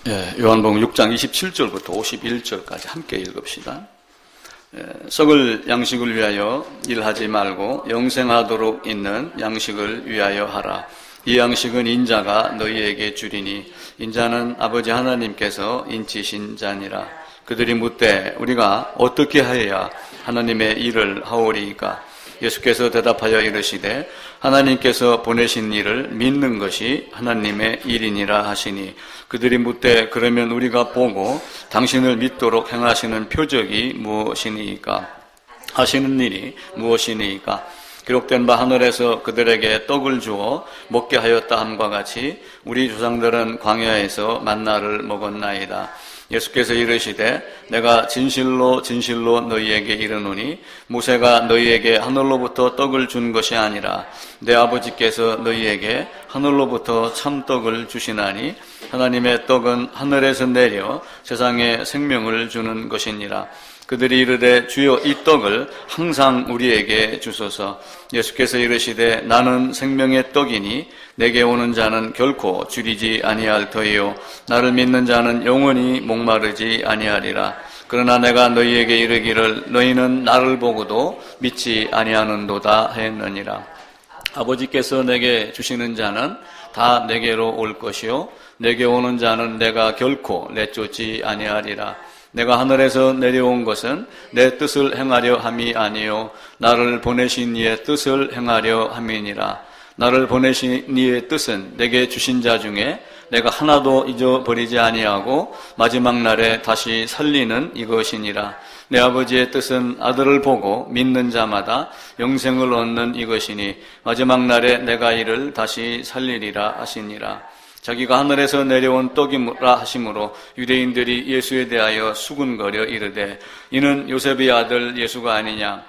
요한복음 6장 27절부터 51절까지 함께 읽읍시다. 썩을 양식을 위하여 일하지 말고 영생하도록 있는 양식을 위하여 하라. 이 양식은 인자가 너희에게 주리니 인자는 아버지 하나님께서 인치신 자니라. 그들이 묻되 우리가 어떻게 하여야 하나님의 일을 하오리이까? 예수께서 대답하여 이르시되 하나님께서 보내신 일을 믿는 것이 하나님의 일이니라 하시니 그들이 묻되 그러면 우리가 보고 당신을 믿도록 행하시는 표적이 무엇이니이까? 하시는 일이 무엇이니이까? 기록된 바 하늘에서 그들에게 떡을 주어 먹게 하였다 함과 같이 우리 조상들은 광야에서 만나를 먹었나이다. 예수께서 이르시되 내가 진실로 진실로 너희에게 이르노니 모세가 너희에게 하늘로부터 떡을 준 것이 아니라 내 아버지께서 너희에게 하늘로부터 참떡을 주시나니 하나님의 떡은 하늘에서 내려 세상에 생명을 주는 것이니라. 그들이 이르되 주여 이 떡을 항상 우리에게 주소서. 예수께서 이르시되 나는 생명의 떡이니 내게 오는 자는 결코 줄이지 아니할 터이요 나를 믿는 자는 영원히 목마르지 아니하리라. 그러나 내가 너희에게 이르기를 너희는 나를 보고도 믿지 아니하는도다 했느니라. 아버지께서 내게 주시는 자는 다 내게로 올 것이요 내게 오는 자는 내가 결코 내쫓지 아니하리라. 내가 하늘에서 내려온 것은 내 뜻을 행하려 함이 아니요 나를 보내신 이의 뜻을 행하려 함이니라. 나를 보내신 이의 뜻은 내게 주신 자 중에 내가 하나도 잊어버리지 아니하고 마지막 날에 다시 살리는 이것이니라. 내 아버지의 뜻은 아들을 보고 믿는 자마다 영생을 얻는 이것이니 마지막 날에 내가 이를 다시 살리리라 하시니라. 자기가 하늘에서 내려온 떡이라 하심으로 유대인들이 예수에 대하여 수군거려 이르되 이는 요셉의 아들 예수가 아니냐?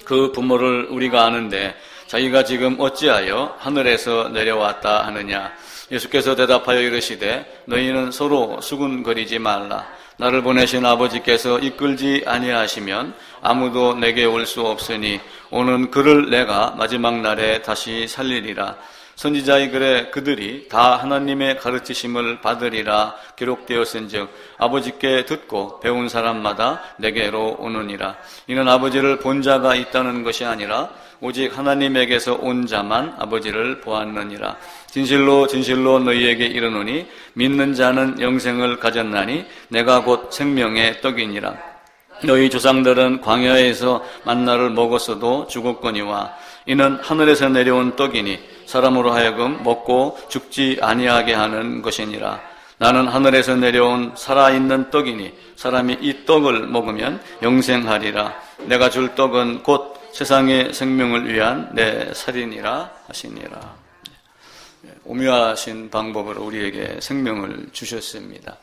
그 부모를 우리가 아는데 자기가 지금 어찌하여 하늘에서 내려왔다 하느냐? 예수께서 대답하여 이르시되 너희는 서로 수군거리지 말라. 나를 보내신 아버지께서 이끌지 아니하시면 아무도 내게 올 수 없으니 오는 그를 내가 마지막 날에 다시 살리리라. 선지자의 글에 그들이 다 하나님의 가르치심을 받으리라 기록되었은즉 아버지께 듣고 배운 사람마다 내게로 오느니라. 이는 아버지를 본 자가 있다는 것이 아니라 오직 하나님에게서 온 자만 아버지를 보았느니라. 진실로 진실로 너희에게 이르노니 믿는 자는 영생을 가졌나니 내가 곧 생명의 떡이니라. 너희 조상들은 광야에서 만나를 먹었어도 죽었거니와 이는 하늘에서 내려온 떡이니 사람으로 하여금 먹고 죽지 아니하게 하는 것이니라. 나는 하늘에서 내려온 살아있는 떡이니 사람이 이 떡을 먹으면 영생하리라. 내가 줄 떡은 곧 세상의 생명을 위한 내 살이니라 하시니라. 오묘하신 방법으로 우리에게 생명을 주셨습니다.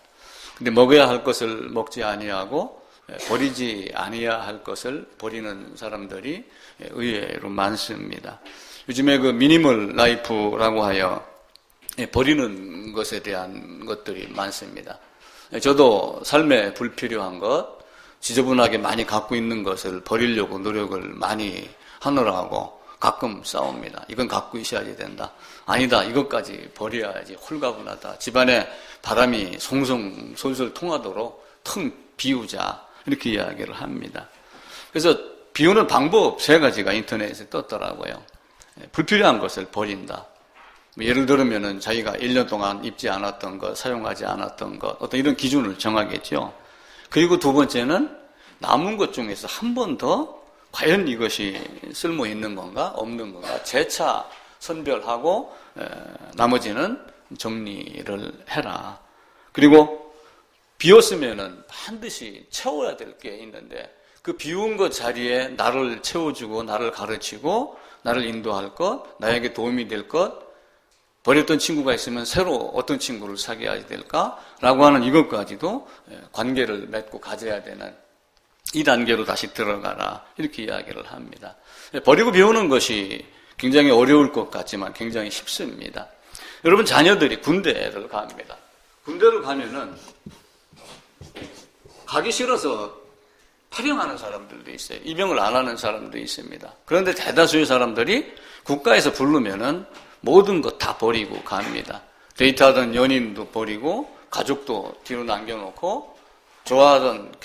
근데 먹어야 할 것을 먹지 아니하고 버리지 아니해야 할 것을 버리는 사람들이 의외로 많습니다. 요즘에 그 미니멀 라이프라고 하여 버리는 것에 대한 것들이 많습니다. 저도 삶에 불필요한 것, 지저분하게 많이 갖고 있는 것을 버리려고 노력을 많이 하느라고 가끔 싸웁니다. 이건 갖고 있어야지 된다. 아니다, 이것까지 버려야지. 홀가분하다. 집안에 바람이 송송 솔솔 통하도록 텅 비우자. 이렇게 이야기를 합니다. 그래서 비우는 방법 3가지가 인터넷에 떴더라고요. 불필요한 것을 버린다. 예를 들면은 자기가 1년 동안 입지 않았던 것, 사용하지 않았던 것, 어떤 이런 기준을 정하겠죠. 그리고 2번째는 남은 것 중에서 한 번 더 과연 이것이 쓸모 있는 건가, 없는 건가 재차 선별하고 나머지는 정리를 해라. 그리고 비웠으면은 반드시 채워야 될 게 있는데 그 비운 것 자리에 나를 채워주고 나를 가르치고 나를 인도할 것, 나에게 도움이 될 것, 버렸던 친구가 있으면 새로 어떤 친구를 사귀어야 될까라고 하는 이것까지도 관계를 맺고 가져야 되는 이 단계로 다시 들어가라 이렇게 이야기를 합니다. 버리고 비우는 것이 굉장히 어려울 것 같지만 굉장히 쉽습니다. 여러분 자녀들이 군대를 갑니다. 군대를 가면은 가기 싫어서 탈영하는 사람들도 있어요. 입영을 안 하는 사람도 있습니다. 그런데 대다수의 사람들이 국가에서 부르면은 모든 것 다 버리고 갑니다. 데이트하던 연인도 버리고 가족도 뒤로 남겨놓고 좋아하던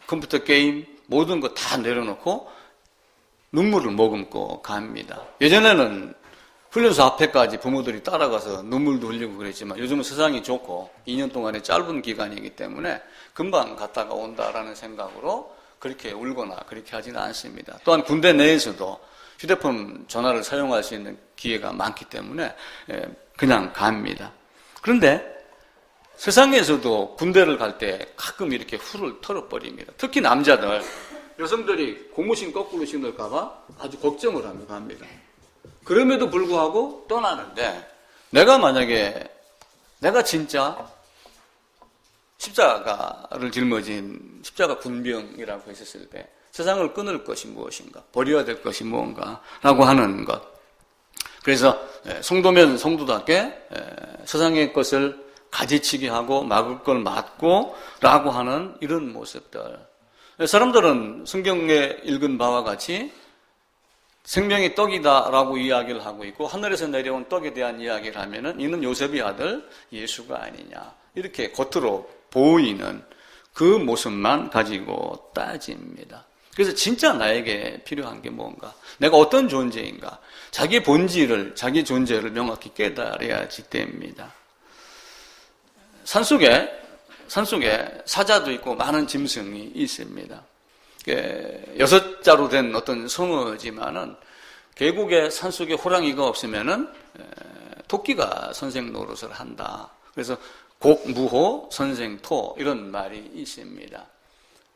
컴퓨터 게임 모든 거 다 내려놓고 눈물을 머금고 갑니다. 예전에는 훈련소 앞에까지 부모들이 따라가서 눈물도 흘리고 그랬지만 요즘은 세상이 좋고 2년 동안의 짧은 기간이기 때문에 금방 갔다가 온다라는 생각으로 그렇게 울거나 그렇게 하지는 않습니다. 또한 군대 내에서도 휴대폰 전화를 사용할 수 있는 기회가 많기 때문에 그냥 갑니다. 그런데 세상에서도 군대를 갈 때 가끔 이렇게 후를 털어버립니다. 특히 남자들, 여성들이 고무신 거꾸로 신을까봐 아주 걱정을 하며 갑니다. 그럼에도 불구하고 떠나는데 내가 진짜 십자가를 짊어진 십자가 군병이라고 했었을 때 세상을 끊을 것이 무엇인가, 버려야 될 것이 무언가라고 하는 것. 그래서 성도면 성도답게 세상의 것을 가지치기 하고 막을 걸 막고 라고 하는 이런 모습들. 사람들은 성경에 읽은 바와 같이 생명이 떡이다라고 이야기를 하고 있고 하늘에서 내려온 떡에 대한 이야기를 하면은 이는 요셉의 아들 예수가 아니냐 이렇게 겉으로 보이는 그 모습만 가지고 따집니다. 그래서 진짜 나에게 필요한 게 뭔가, 내가 어떤 존재인가, 자기 본질을, 자기 존재를 명확히 깨달아야지 됩니다. 산속에 사자도 있고 많은 짐승이 있습니다. 6자로 된 어떤 성어지만은 계곡에 산속에 호랑이가 없으면은 토끼가 선생 노릇을 한다. 그래서 곡무호 선생토 이런 말이 있습니다.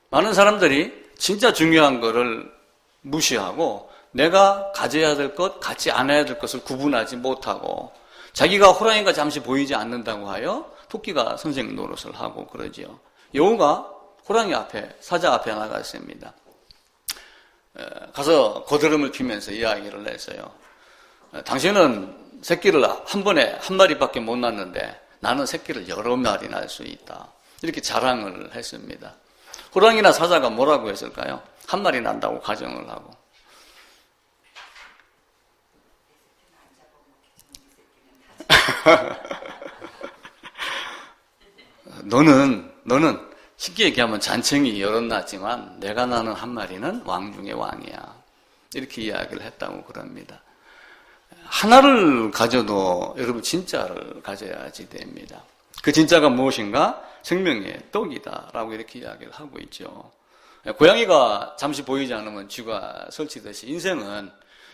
많은 사람들이 진짜 중요한 거를 무시하고 내가 가져야 될 것, 갖지 않아야 될 것을 구분하지 못하고 자기가 호랑이가 잠시 보이지 않는다고 하여 토끼가 선생 노릇을 하고 그러지요. 여우가 호랑이 앞에, 사자 앞에 나갔습니다. 가서 거드름을 피면서 이야기를 했어요. 당신은 새끼를 한 번에 한 마리밖에 못 낳는데 나는 새끼를 여러 마리 낳을 수 있다. 이렇게 자랑을 했습니다. 호랑이나 사자가 뭐라고 했을까요? 한 마리 난다고 가정을 하고. 너는 쉽게 얘기하면 잔챙이 여럿 낳았지만 내가 낳는 한 마리는 왕 중의 왕이야. 이렇게 이야기를 했다고 그럽니다. 하나를 가져도 여러분 진짜를 가져야지 됩니다. 그 진짜가 무엇인가? 생명의 떡이다라고 이렇게 이야기를 하고 있죠. 고양이가 잠시 보이지 않으면 쥐가 설치듯이 인생은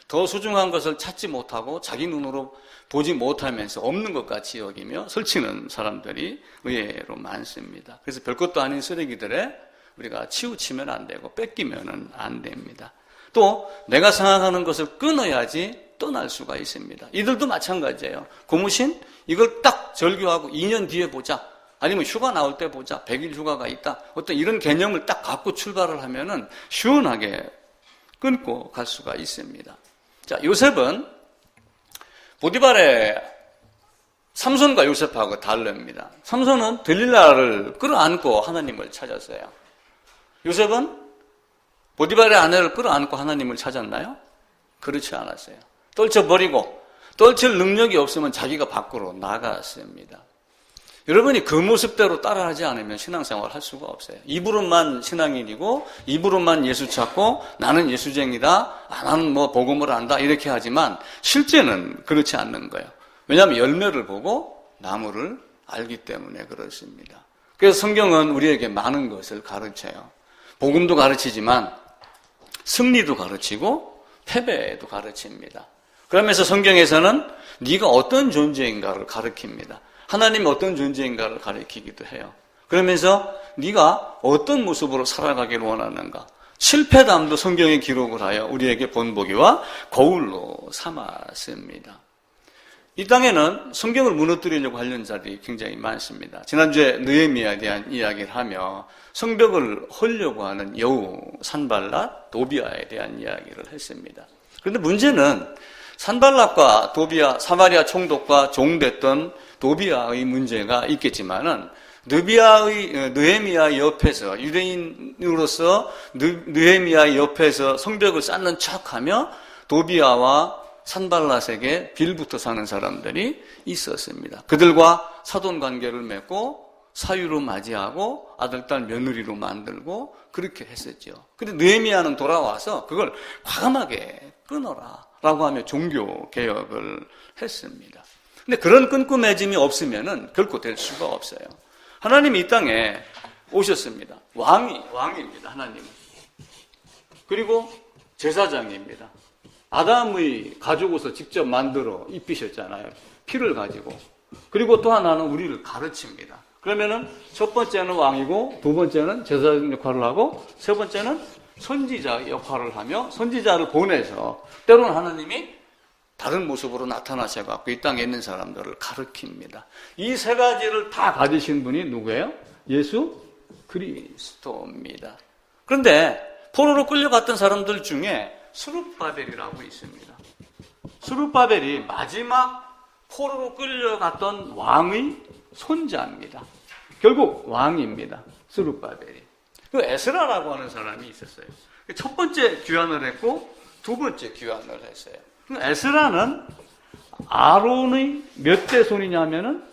더 소중한 것을 찾지 못하고 자기 눈으로 보지 못하면서 없는 것 같이 여기며 설치는 사람들이 의외로 많습니다. 그래서 별것도 아닌 쓰레기들에 우리가 치우치면 안 되고 뺏기면 안 됩니다. 또 내가 생각하는 것을 끊어야지 떠날 수가 있습니다. 이들도 마찬가지예요. 고무신 이걸 딱 절교하고 2년 뒤에 보자. 아니면 휴가 나올 때 보자. 100일 휴가가 있다. 어떤 이런 개념을 딱 갖고 출발을 하면은 시원하게 끊고 갈 수가 있습니다. 자, 요셉은 보디발의 삼손과 요셉하고 다릅니다. 삼손은 들릴라를 끌어안고 하나님을 찾았어요. 요셉은 보디발의 아내를 끌어안고 하나님을 찾았나요? 그렇지 않았어요. 떨쳐버리고 떨칠 능력이 없으면 자기가 밖으로 나갔습니다. 여러분이 그 모습대로 따라하지 않으면 신앙생활 할 수가 없어요. 입으로만 신앙인이고 입으로만 예수 찾고 나는 예수쟁이다, 나는 뭐 복음을 안다 이렇게 하지만 실제는 그렇지 않는 거예요. 왜냐하면 열매를 보고 나무를 알기 때문에 그렇습니다. 그래서 성경은 우리에게 많은 것을 가르쳐요. 복음도 가르치지만 승리도 가르치고 패배도 가르칩니다. 그러면서 성경에서는 네가 어떤 존재인가를 가르칩니다. 하나님이 어떤 존재인가를 가르치기도 해요. 그러면서 네가 어떤 모습으로 살아가기를 원하는가. 실패담도 성경에 기록을 하여 우리에게 본보기와 거울로 삼았습니다. 이 땅에는 성경을 무너뜨리려고 하려는 자들이 굉장히 많습니다. 지난주에 느헤미야에 대한 이야기를 하며 성벽을 헐려고 하는 여우 산발랏, 도비아에 대한 이야기를 했습니다. 그런데 문제는 산발랏과 도비아, 사마리아 총독과 종됐던 도비아의 문제가 있겠지만은 느헤미야 옆에서 유대인으로서 느헤미야 옆에서 성벽을 쌓는 척하며 도비아와 산발랏에게 빌부터 사는 사람들이 있었습니다. 그들과 사돈관계를 맺고 사유로 맞이하고 아들, 딸, 며느리로 만들고 그렇게 했었죠. 근데 느헤미야는 돌아와서 그걸 과감하게 끊어라 라고 하며 종교개혁을 했습니다. 근데 그런 끈끈해짐이 없으면은 결코 될 수가 없어요. 하나님이 이 땅에 오셨습니다. 왕입니다. 하나님은. 그리고 제사장입니다. 아담의 가죽옷을 직접 만들어 입히셨잖아요. 피를 가지고. 그리고 또 하나는 우리를 가르칩니다. 그러면은 첫 번째는 왕이고, 두 번째는 제사장 역할을 하고, 세 번째는 선지자 역할을 하며, 선지자를 보내서 때로는 하나님이 다른 모습으로 나타나셔갖고 이 땅에 있는 사람들을 가르칩니다. 이 세 가지를 다 가지신 분이 누구예요? 예수 그리스도입니다. 그런데 포로로 끌려갔던 사람들 중에 스룹바벨이라고 있습니다. 스룹바벨이 마지막 포로로 끌려갔던 왕의 손자입니다. 결국 왕입니다. 스룹바벨이. 그 에스라라고 하는 사람이 있었어요. 첫 번째 귀환을 했고 두 번째 귀환을 했어요. 에스라는 아론의 몇 대 손이냐면은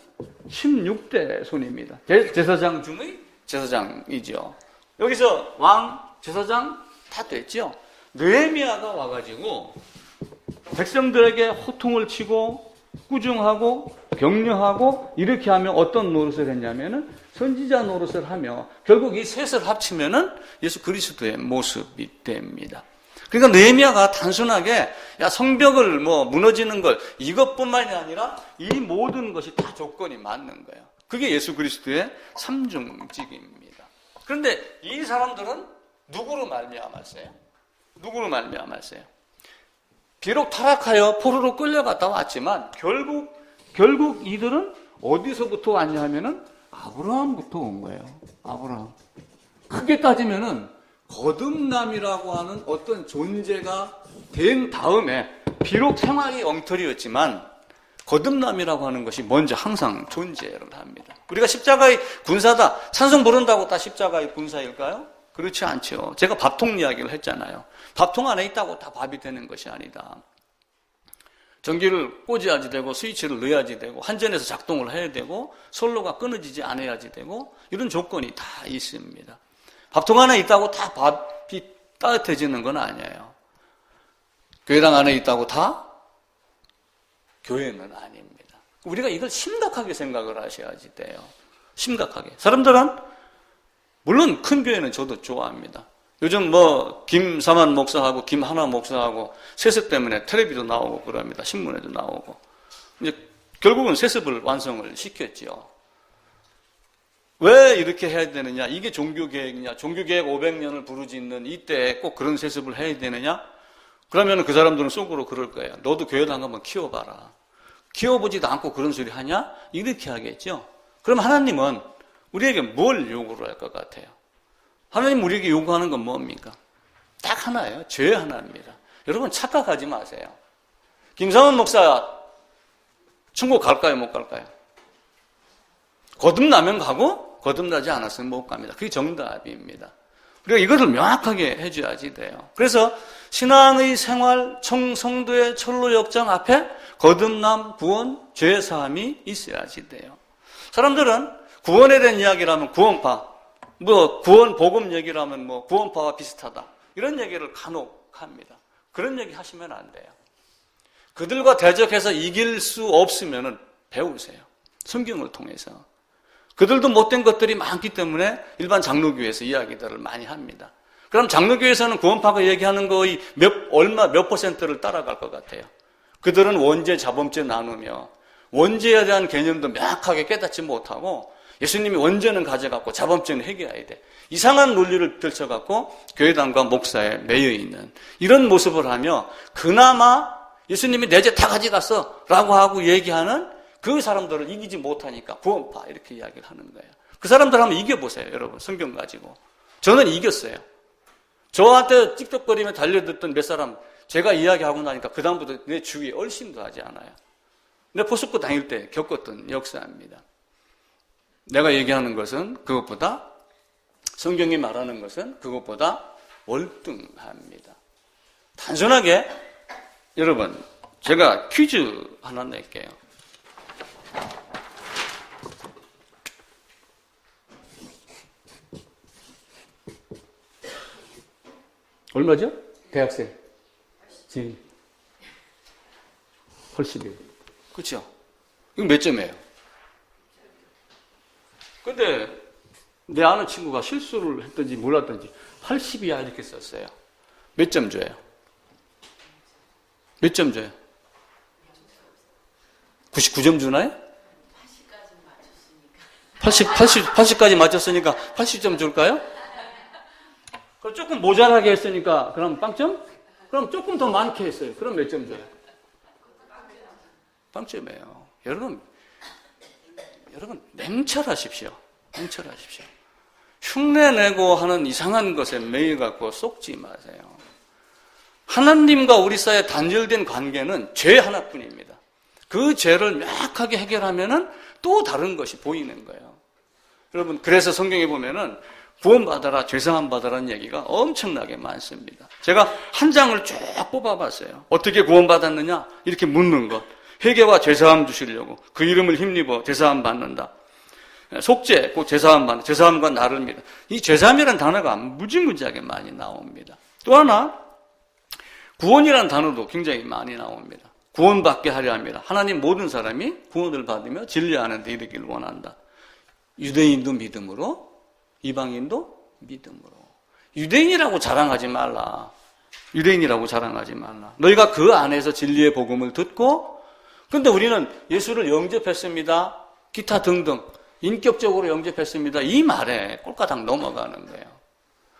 16대 손입니다. 제사장 중의 제사장이죠. 여기서 왕, 제사장 다 됐죠. 느헤미야가 와가지고 백성들에게 호통을 치고 꾸중하고 격려하고 이렇게 하면 어떤 노릇을 했냐면은 선지자 노릇을 하며 결국 이 셋을 합치면은 예수 그리스도의 모습이 됩니다. 그러니까 느헤미야가 단순하게 성벽을 무너지는 걸 이것뿐만이 아니라 이 모든 것이 다 조건이 맞는 거예요. 그게 예수 그리스도의 삼중직입니다. 그런데 이 사람들은 누구로 말미암았어요? 누구로 말미암았어요? 비록 타락하여 포로로 끌려갔다 왔지만 결국 이들은 어디서부터 왔냐 하면은 아브라함부터 온 거예요. 아브라함. 크게 따지면은 거듭남이라고 하는 어떤 존재가 된 다음에 비록 생활이 엉터리였지만 거듭남이라고 하는 것이 먼저 항상 존재를 합니다. 우리가 십자가의 군사다, 찬송 부른다고 다 십자가의 군사일까요? 그렇지 않죠. 제가 밥통 이야기를 했잖아요. 밥통 안에 있다고 다 밥이 되는 것이 아니다. 전기를 꽂아야지 되고 스위치를 넣어야지 되고 한전에서 작동을 해야 되고 선로가 끊어지지 않아야지 되고 이런 조건이 다 있습니다. 밥통 안에 있다고 다 밥이 따뜻해지는 건 아니에요. 교회당 안에 있다고 다 교회는 아닙니다. 우리가 이걸 심각하게 생각을 하셔야지 돼요. 심각하게. 사람들은 물론 큰 교회는 저도 좋아합니다. 요즘 김사만 목사하고 김하나 목사하고 세습 때문에 텔레비도 나오고 그럽니다. 신문에도 나오고. 이제 결국은 세습을 완성을 시켰지요. 왜 이렇게 해야 되느냐? 이게 종교개혁이냐? 종교개혁 500년을 부르짖는 이때 꼭 그런 세습을 해야 되느냐? 그러면 그 사람들은 속으로 그럴 거예요. 너도 교회당 한번 키워봐라. 키워보지도 않고 그런 소리 하냐? 이렇게 하겠죠. 그럼 하나님은 우리에게 뭘 요구를 할 것 같아요? 하나님 우리에게 요구하는 건 뭡니까? 딱 하나예요. 죄 하나입니다. 여러분 착각하지 마세요. 김상원 목사 천국 갈까요? 못 갈까요? 거듭나면 가고 거듭나지 않았으면 못 갑니다. 그게 정답입니다. 우리가 이것을 명확하게 해줘야지 돼요. 그래서 신앙의 생활, 성도의 철로 역정 앞에 거듭남, 구원, 죄사함이 있어야지 돼요. 사람들은 구원에 대한 이야기를 하면 구원파, 구원 복음 얘기를 하면 구원파와 비슷하다. 이런 얘기를 간혹 합니다. 그런 얘기 하시면 안 돼요. 그들과 대적해서 이길 수 없으면 배우세요. 성경을 통해서. 그들도 못된 것들이 많기 때문에 일반 장로교회에서 이야기들을 많이 합니다. 그럼 장로교회에서는 구원파가 얘기하는 거의 몇 퍼센트를 따라갈 것 같아요. 그들은 원죄, 자범죄 나누며 원죄에 대한 개념도 명확하게 깨닫지 못하고 예수님이 원죄는 가져갔고 자범죄는 해결해야 돼. 이상한 논리를 들쳐갖고 교회당과 목사에 매여 있는 이런 모습을 하며 그나마 예수님이 내 죄 다 가져갔어 라고 하고 얘기하는 그 사람들을 이기지 못하니까 구원파 이렇게 이야기를 하는 거예요. 그 사람들 한번 이겨보세요. 여러분 성경 가지고. 저는 이겼어요. 저한테 찝쩍거리며 달려들던 몇 사람 제가 이야기하고 나니까 그 다음부터 내 주위에 얼씬도 하지 않아요. 내 포스코 다닐 때 겪었던 역사입니다. 내가 얘기하는 것은 그것보다 성경이 말하는 것은 그것보다 월등합니다. 단순하게 여러분 제가 퀴즈 하나 낼게요. 얼마죠? 대학생. 지금 80이에요. 그렇죠? 이거 몇 점이에요? 근데 내 아는 친구가 실수를 했든지 몰랐든지 80이야 이렇게 썼어요. 몇 점 줘요? 몇 점 줘요? 99점 주나요? 80까지 맞췄으니까 80점 줄까요? 그럼 조금 모자라게 했으니까 그럼 빵점? 그럼 조금 더 많게 했어요. 그럼 몇 점 줘요? 빵점이에요. 여러분 냉철하십시오. 냉철하십시오. 흉내내고 하는 이상한 것에 매여갖고 속지 마세요. 하나님과 우리 사이에 단절된 관계는 죄 하나뿐입니다. 그 죄를 명확하게 해결하면은 또 다른 것이 보이는 거예요. 여러분, 그래서 성경에 보면은 구원받아라, 죄사함 받아라는 얘기가 엄청나게 많습니다. 제가 한 장을 쭉 뽑아봤어요. 어떻게 구원받았느냐? 이렇게 묻는 것. 회개와 죄사함 주시려고 그 이름을 힘입어 죄사함 받는다. 속죄, 꼭 죄사함 받는, 죄사함과 나를입니다. 이 죄사함이라는 단어가 무지무지하게 많이 나옵니다. 또 하나, 구원이라는 단어도 굉장히 많이 나옵니다. 구원받게 하려 합니다. 하나님 모든 사람이 구원을 받으며 진리하는 데 이르기를 원한다. 유대인도 믿음으로, 이방인도 믿음으로. 유대인이라고 자랑하지 말라. 유대인이라고 자랑하지 말라. 너희가 그 안에서 진리의 복음을 듣고, 근데 우리는 예수를 영접했습니다. 기타 등등 인격적으로 영접했습니다. 이 말에 꼴까닥 넘어가는 거예요.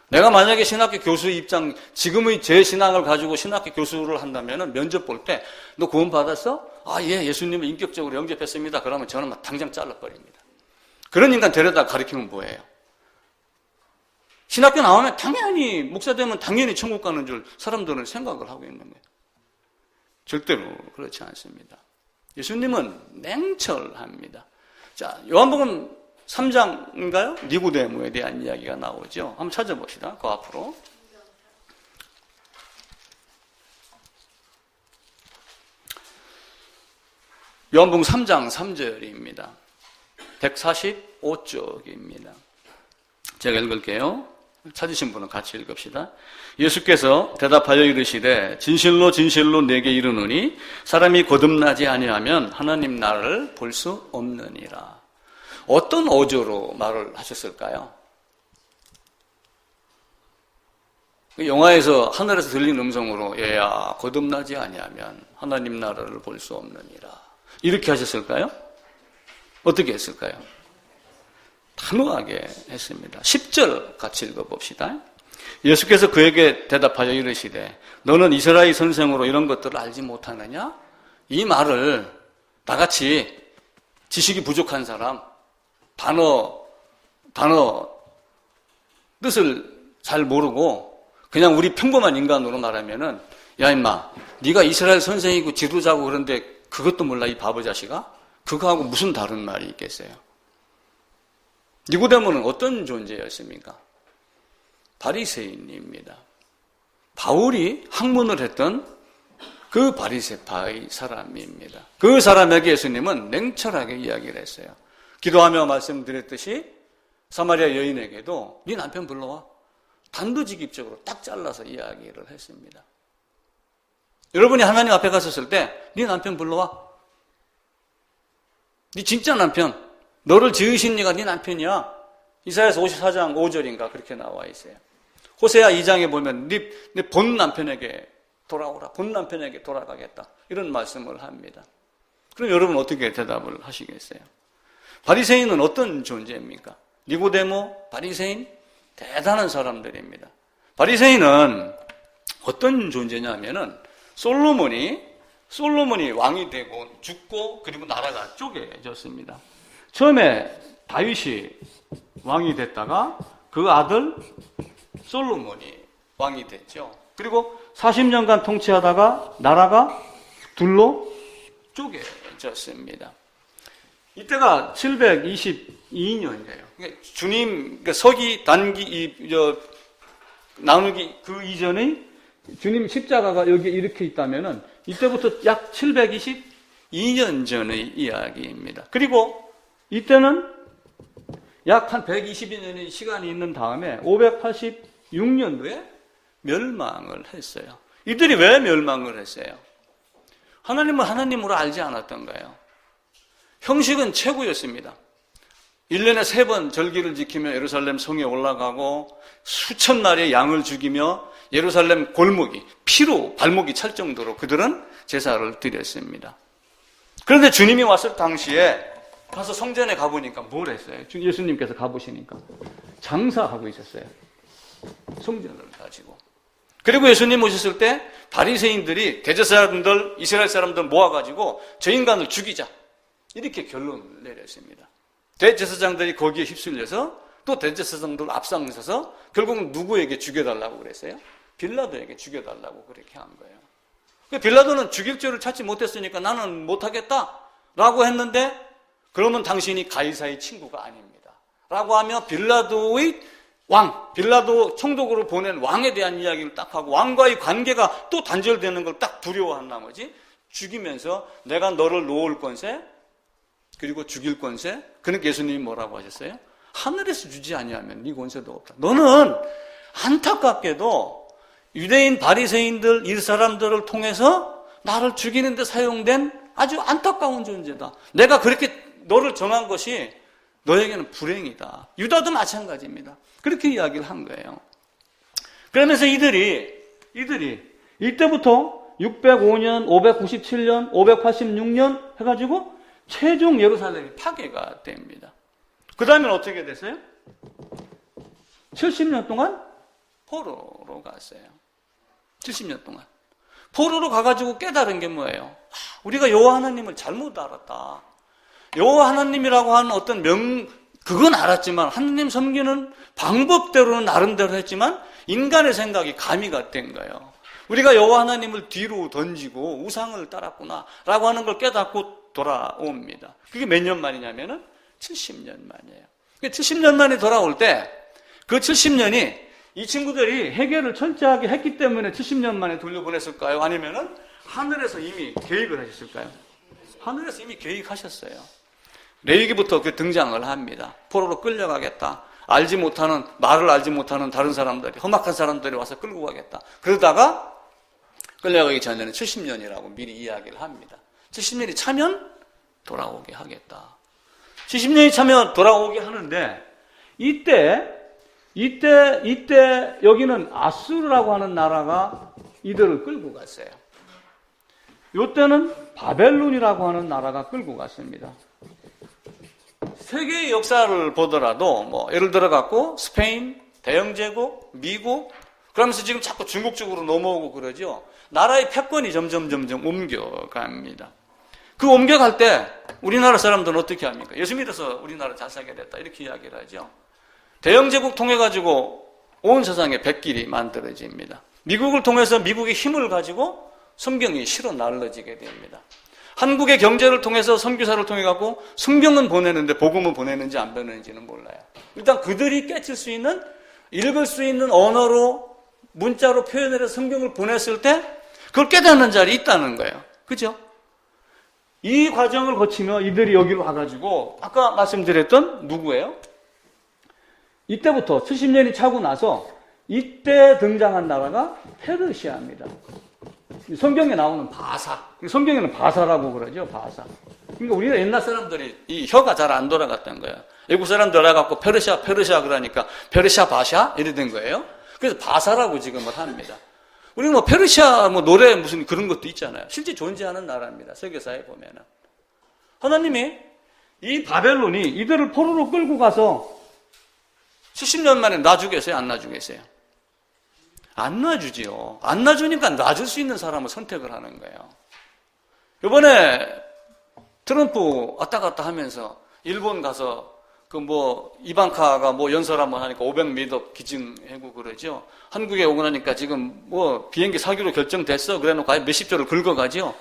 내가 만약에 신학교 교수 입장, 지금의 제 신앙을 가지고 신학교 교수를 한다면 면접 볼 때 너 구원 받았어? 아, 예, 예수님을 인격적으로 영접했습니다. 그러면 저는 막 당장 잘라버립니다. 그런 인간 데려다 가르치면 뭐예요? 신학교 나오면 당연히, 목사 되면 당연히 천국 가는 줄 사람들은 생각을 하고 있는 거예요. 절대로 그렇지 않습니다. 예수님은 냉철합니다. 자, 요한복음 3장인가요? 니고데모에 대한 이야기가 나오죠. 한번 찾아봅시다. 그 앞으로. 요한복음 3장 3절입니다. 145쪽입니다. 제가 읽을게요. 찾으신 분은 같이 읽읍시다. 예수께서 대답하여 이르시되 진실로 진실로 내게 이르노니 사람이 거듭나지 아니하면 하나님 나라를 볼 수 없느니라. 어떤 어조로 말을 하셨을까요? 영화에서 하늘에서 들린 음성으로 얘야 거듭나지 아니하면 하나님 나라를 볼 수 없느니라. 이렇게 하셨을까요? 어떻게 했을까요? 단호하게 했습니다. 10절 같이 읽어봅시다. 예수께서 그에게 대답하여 이르시되 너는 이스라엘 선생으로 이런 것들을 알지 못하느냐? 이 말을 나같이 지식이 부족한 사람, 단어 뜻을 잘 모르고 그냥 우리 평범한 인간으로 말하면은 야 임마 네가 이스라엘 선생이고 지도자고 그런데 그것도 몰라 이 바보 자식아? 그거하고 무슨 다른 말이 있겠어요? 니고데모는 어떤 존재였습니까? 바리새인입니다. 바울이 학문을 했던 그 바리새파의 사람입니다. 그 사람에게 예수님은 냉철하게 이야기를 했어요. 기도하며 말씀드렸듯이 사마리아 여인에게도 네 남편 불러와. 단도직입적으로 딱 잘라서 이야기를 했습니다. 여러분이 하나님 앞에 갔었을 때 네 남편 불러와. 네 진짜 남편, 너를 지으신 네가 네 남편이야. 이사야서 54장 5절인가 그렇게 나와 있어요. 호세아 2장에 보면 네 본 남편에게 돌아오라. 본 남편에게 돌아가겠다. 이런 말씀을 합니다. 그럼 여러분 어떻게 대답을 하시겠어요? 바리새인은 어떤 존재입니까? 니고데모, 바리새인, 대단한 사람들입니다. 바리새인은 어떤 존재냐면은 솔로몬이 왕이 되고 죽고 그리고 나라가 쪼개졌습니다. 처음에 다윗이 왕이 됐다가 그 아들 솔로몬이 왕이 됐죠. 그리고 40년간 통치하다가 나라가 둘로 쪼개졌습니다. 이때가 722년이에요. 주님 서기 단기 나누기 그 이전에 주님 십자가가 여기 이렇게 있다면은 이때부터 약 722년 전의 이야기입니다. 그리고 이때는 약 한 122년의 시간이 있는 다음에 586년도에 멸망을 했어요. 이들이 왜 멸망을 했어요? 하나님을 하나님으로 알지 않았던가요? 형식은 최고였습니다. 1년에 3번 절기를 지키며 예루살렘 성에 올라가고 수천 마리의 양을 죽이며 예루살렘 골목이 피로 발목이 찰 정도로 그들은 제사를 드렸습니다. 그런데 주님이 왔을 당시에 가서 성전에 가보니까 뭘 했어요? 예수님께서 가보시니까 장사하고 있었어요. 성전을 가지고. 그리고 예수님 오셨을 때 바리새인들이 대제사장들, 이스라엘 사람들 모아가지고 저 인간을 죽이자. 이렇게 결론을 내렸습니다. 대제사장들이 거기에 휩쓸려서 또 대제사장들 앞장서서 결국은 누구에게 죽여달라고 그랬어요? 빌라도에게 죽여달라고 그렇게 한 거예요. 빌라도는 죽일 죄를 찾지 못했으니까 나는 못하겠다라고 했는데 그러면 당신이 가이사의 친구가 아닙니다. 라고 하며 빌라도의 빌라도 총독으로 보낸 왕에 대한 이야기를 딱 하고 왕과의 관계가 또 단절되는 걸 딱 두려워한 나머지 죽이면서 내가 너를 놓을 권세 그리고 죽일 권세. 그러니까 예수님이 뭐라고 하셨어요? 하늘에서 주지 아니하면 네 권세도 없다. 너는 안타깝게도 유대인 바리새인들 이 사람들을 통해서 나를 죽이는 데 사용된 아주 안타까운 존재다. 내가 그렇게 너를 정한 것이 너에게는 불행이다. 유다도 마찬가지입니다. 그렇게 이야기를 한 거예요. 그러면서 이들이 이때부터 605년, 597년, 586년 해가지고 최종 예루살렘이 파괴가 됩니다. 그 다음엔 어떻게 됐어요? 70년 동안 포로로 갔어요. 70년 동안. 포로로 가가지고 깨달은 게 뭐예요? 우리가 여호와 하나님을 잘못 알았다. 여호와 하나님이라고 하는 어떤 그건 알았지만 하나님 섬기는 방법대로는 나름대로 했지만 인간의 생각이 가미가 된 거예요. 우리가 여호와 하나님을 뒤로 던지고 우상을 따랐구나 라고 하는 걸 깨닫고 돌아옵니다. 그게 몇 년 만이냐면은 70년 만이에요. 70년 만에 돌아올 때 그 70년이 이 친구들이 해결을 철저하게 했기 때문에 70년 만에 돌려보냈을까요? 아니면은 하늘에서 이미 계획을 하셨을까요? 하늘에서 이미 계획하셨어요. 레위기부터 그 등장을 합니다. 포로로 끌려가겠다. 말을 알지 못하는 다른 사람들이, 험악한 사람들이 와서 끌고 가겠다. 그러다가 끌려가기 전에는 70년이라고 미리 이야기를 합니다. 70년이 차면 돌아오게 하겠다. 70년이 차면 돌아오게 하는데 이때 여기는 아수르라고 하는 나라가 이들을 끌고 갔어요. 이때는 바벨론이라고 하는 나라가 끌고 갔습니다. 세계의 역사를 보더라도 예를 들어 갖고 스페인, 대영제국, 미국 그러면서 지금 자꾸 중국 쪽으로 넘어오고 그러죠. 나라의 패권이 점점 옮겨갑니다. 그 옮겨갈 때 우리나라 사람들은 어떻게 합니까? 예수 믿어서 우리나라 잘 살게 됐다 이렇게 이야기를 하죠. 대영제국 통해 가지고 온 세상에 백길이 만들어집니다. 미국을 통해서 미국의 힘을 가지고 성경이 실어 날라지게 됩니다. 한국의 경제를 통해서 선교사를 통해 갖고 성경은 보내는데 복음은 보내는지 안 보내는지는 몰라요. 일단 그들이 깨칠 수 있는 읽을 수 있는 언어로 문자로 표현을 해서 성경을 보냈을 때 그걸 깨닫는 자리에 있다는 거예요. 그죠? 이 과정을 거치며 이들이 여기로 와가지고 아까 말씀드렸던 누구예요? 이때부터 70년이 차고 나서 이때 등장한 나라가 페르시아입니다. 성경에 나오는 바사. 성경에는 바사라고 그러죠. 바사. 그러니까 우리가 옛날 사람들이 이 혀가 잘 안 돌아갔던 거예요. 외국 사람 돌아갔고 페르시아 그러니까 페르시아 바샤 이래 된 거예요. 그래서 바사라고 지금을 합니다. 우리가 페르시아 노래 무슨 그런 것도 있잖아요. 실제 존재하는 나라입니다. 세계사에 보면은. 하나님이 이 바벨론이 이들을 포로로 끌고 가서 70년 만에 놔주겠어요? 안 놔주겠어요? 안 놔주지요. 안 놔주니까 놔줄 수 있는 사람을 선택을 하는 거예요. 이번에 트럼프 왔다 갔다 하면서 일본 가서 이방카가 연설 한번 하니까 500m 기증하고 그러죠. 한국에 오고 나니까 지금 비행기 사기로 결정됐어. 그래 놓고 몇십 조를 긁어가죠.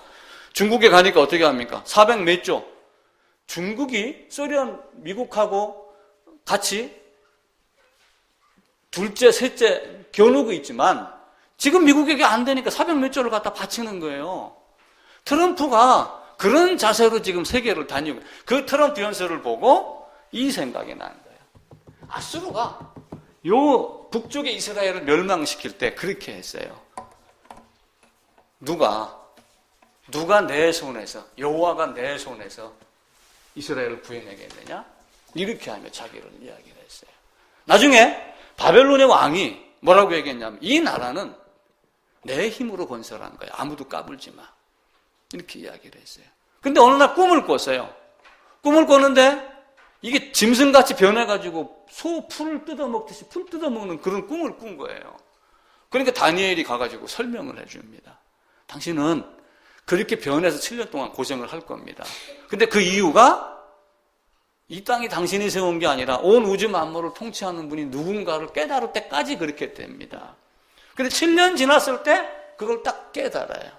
중국에 가니까 어떻게 합니까? 400 몇 조. 중국이 소련, 미국하고 같이 둘째, 셋째 겨누고 있지만 지금 미국에게 안 되니까 400 몇 조를 갖다 바치는 거예요. 트럼프가 그런 자세로 지금 세계를 다니고, 그 트럼프 연설을 보고 이 생각이 나는 거예요. 아수르가 요 북쪽의 이스라엘을 멸망시킬 때 그렇게 했어요. 누가 내 손에서, 여호와가 내 손에서 이스라엘을 구해내겠느냐? 이렇게 하며 자기를 이야기를 했어요. 나중에 바벨론의 왕이 뭐라고 얘기했냐면, 이 나라는 내 힘으로 건설한 거야. 아무도 까불지 마. 이렇게 이야기를 했어요. 근데 어느 날 꿈을 꿨어요. 꿈을 꿨는데 이게 짐승같이 변해가지고 소 풀을 뜯어먹듯이 풀 뜯어먹는 그런 꿈을 꾼 거예요. 그러니까 다니엘이 가가지고 설명을 해줍니다. 당신은 그렇게 변해서 7년 동안 고생을 할 겁니다. 근데 그 이유가 이 땅이 당신이 세운 게 아니라 온 우주 만물을 통치하는 분이 누군가를 깨달을 때까지 그렇게 됩니다. 근데 7년 지났을 때 그걸 딱 깨달아요.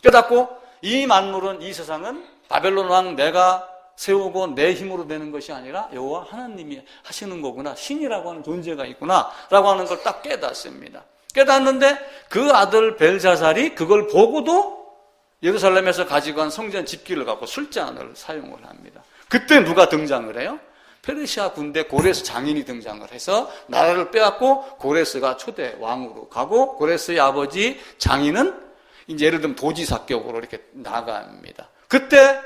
깨닫고 이 만물은, 이 세상은 바벨론 왕 내가 세우고 내 힘으로 되는 것이 아니라 여호와 하나님이 하시는 거구나, 신이라고 하는 존재가 있구나 라고 하는 걸 딱 깨닫습니다. 깨닫는데 그 아들 벨자살이 그걸 보고도 예루살렘에서 가지고 간 성전 집기를 갖고 술잔을 사용을 합니다. 그때 누가 등장을 해요? 페르시아 군대 고레스 장인이 등장을 해서 나라를 빼앗고 고레스가 초대 왕으로 가고, 고레스의 아버지 장인은 이제 예를 들면 도지사격으로 이렇게 나갑니다. 그때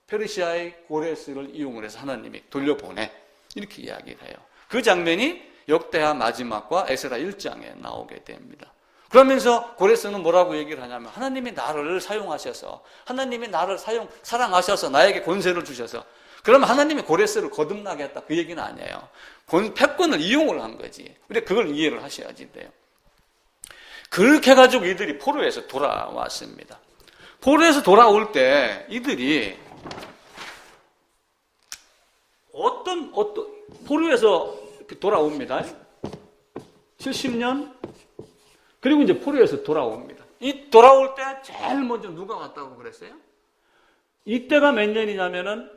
페르시아의 고레스를 이용을 해서 하나님이 돌려보내, 이렇게 이야기를 해요. 그 장면이 역대하 마지막과 에스라 1장에 나오게 됩니다. 그러면서 고레스는 뭐라고 얘기를 하냐면, 하나님이 나를 사용하셔서, 하나님이 나를 사랑하셔서 나에게 권세를 주셔서, 그러면 하나님이 고레스를 거듭나게 했다, 그 얘기는 아니에요. 패권을 이용을 한 거지. 근데 그걸 이해를 하셔야지 돼요. 그렇게 해가지고 이들이 포로에서 돌아왔습니다. 포로에서 돌아올 때 이들이 포로에서 돌아옵니다. 70년. 그리고 이제 포로에서 돌아옵니다. 이 돌아올 때 제일 먼저 누가 왔다고 그랬어요? 이때가 몇 년이냐면은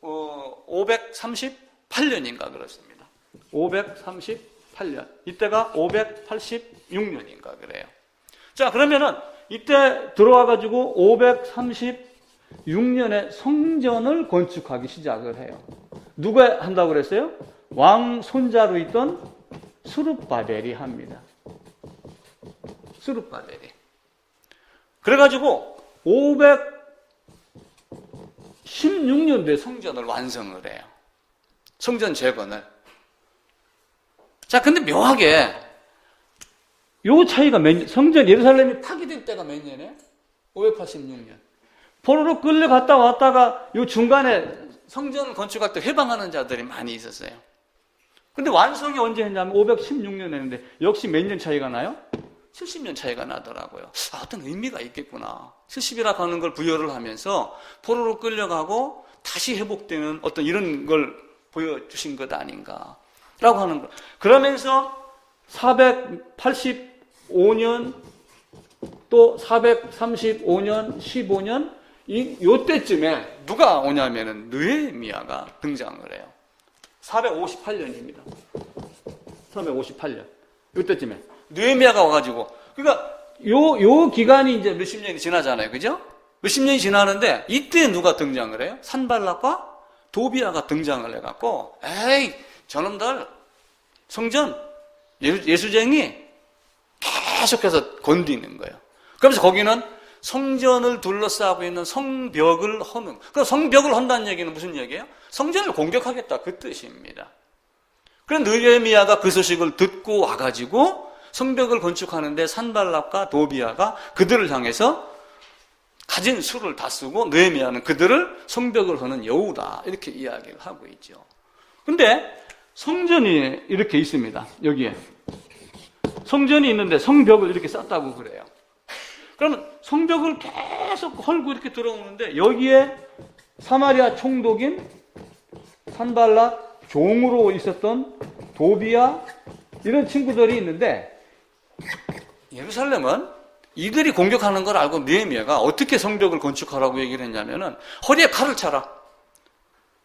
538년인가 그렇습니다. 538년. 이때가 586년인가 그래요. 자, 그러면은 이때 들어와가지고 536년에 성전을 건축하기 시작을 해요. 누가 한다고 그랬어요? 왕 손자로 있던 스룹바벨이 합니다. 스룹바벨이. 그래가지고 516년도에 성전을 완성을 해요. 성전 재건을. 자, 근데 묘하게 요 차이가 성전 예루살렘이 파괴될 때가 몇 년이에요? 586년. 포로로 끌려갔다 왔다가 요 중간에 성전을 건축할 때 회방하는 자들이 많이 있었어요. 근데 완성이 언제 했냐면 516년에 했는데 역시 몇 년 차이가 나요? 70년 차이가 나더라고요. 어떤 의미가 있겠구나. 70이라고 하는 걸 부여를 하면서 포로로 끌려가고 다시 회복되는 어떤 이런 걸 보여주신 것 아닌가 라고 하는 거. 그러면서 485년 또 435년 15년 요때쯤에 누가 오냐면은 느헤미야가 등장을 해요. 458년입니다. 458년. 요때쯤에 느헤미야가 와가지고, 그러니까 요 기간이 이제 몇십 년이 지나잖아요. 그죠? 몇십 년이 지나는데 이때 누가 등장을 해요? 산발락과 도비아가 등장을 해갖고, 에이 저놈들 성전 예수쟁이 계속해서 건드리는 거예요. 그러면서 거기는 성전을 둘러싸고 있는 성벽을 허는, 그 성벽을 헌다는 얘기는 무슨 얘기예요? 성전을 공격하겠다, 그 뜻입니다. 그래서 느헤미야가 그 소식을 듣고 와가지고 성벽을 건축하는데 산발락과 도비아가 그들을 향해서 가진 수를 다 쓰고, 느헤미야는 그들을 성벽을 허는 여우다, 이렇게 이야기를 하고 있죠. 근데 성전이 이렇게 있습니다. 여기에 성전이 있는데 성벽을 이렇게 쌓았다고 그래요. 그러면 성벽을 계속 헐고 이렇게 들어오는데 여기에 사마리아 총독인 산발락, 종으로 있었던 도비아, 이런 친구들이 있는데, 예루살렘은 이들이 공격하는 걸 알고 느헤미야가 어떻게 성벽을 건축하라고 얘기를 했냐면은 허리에 칼을 차라.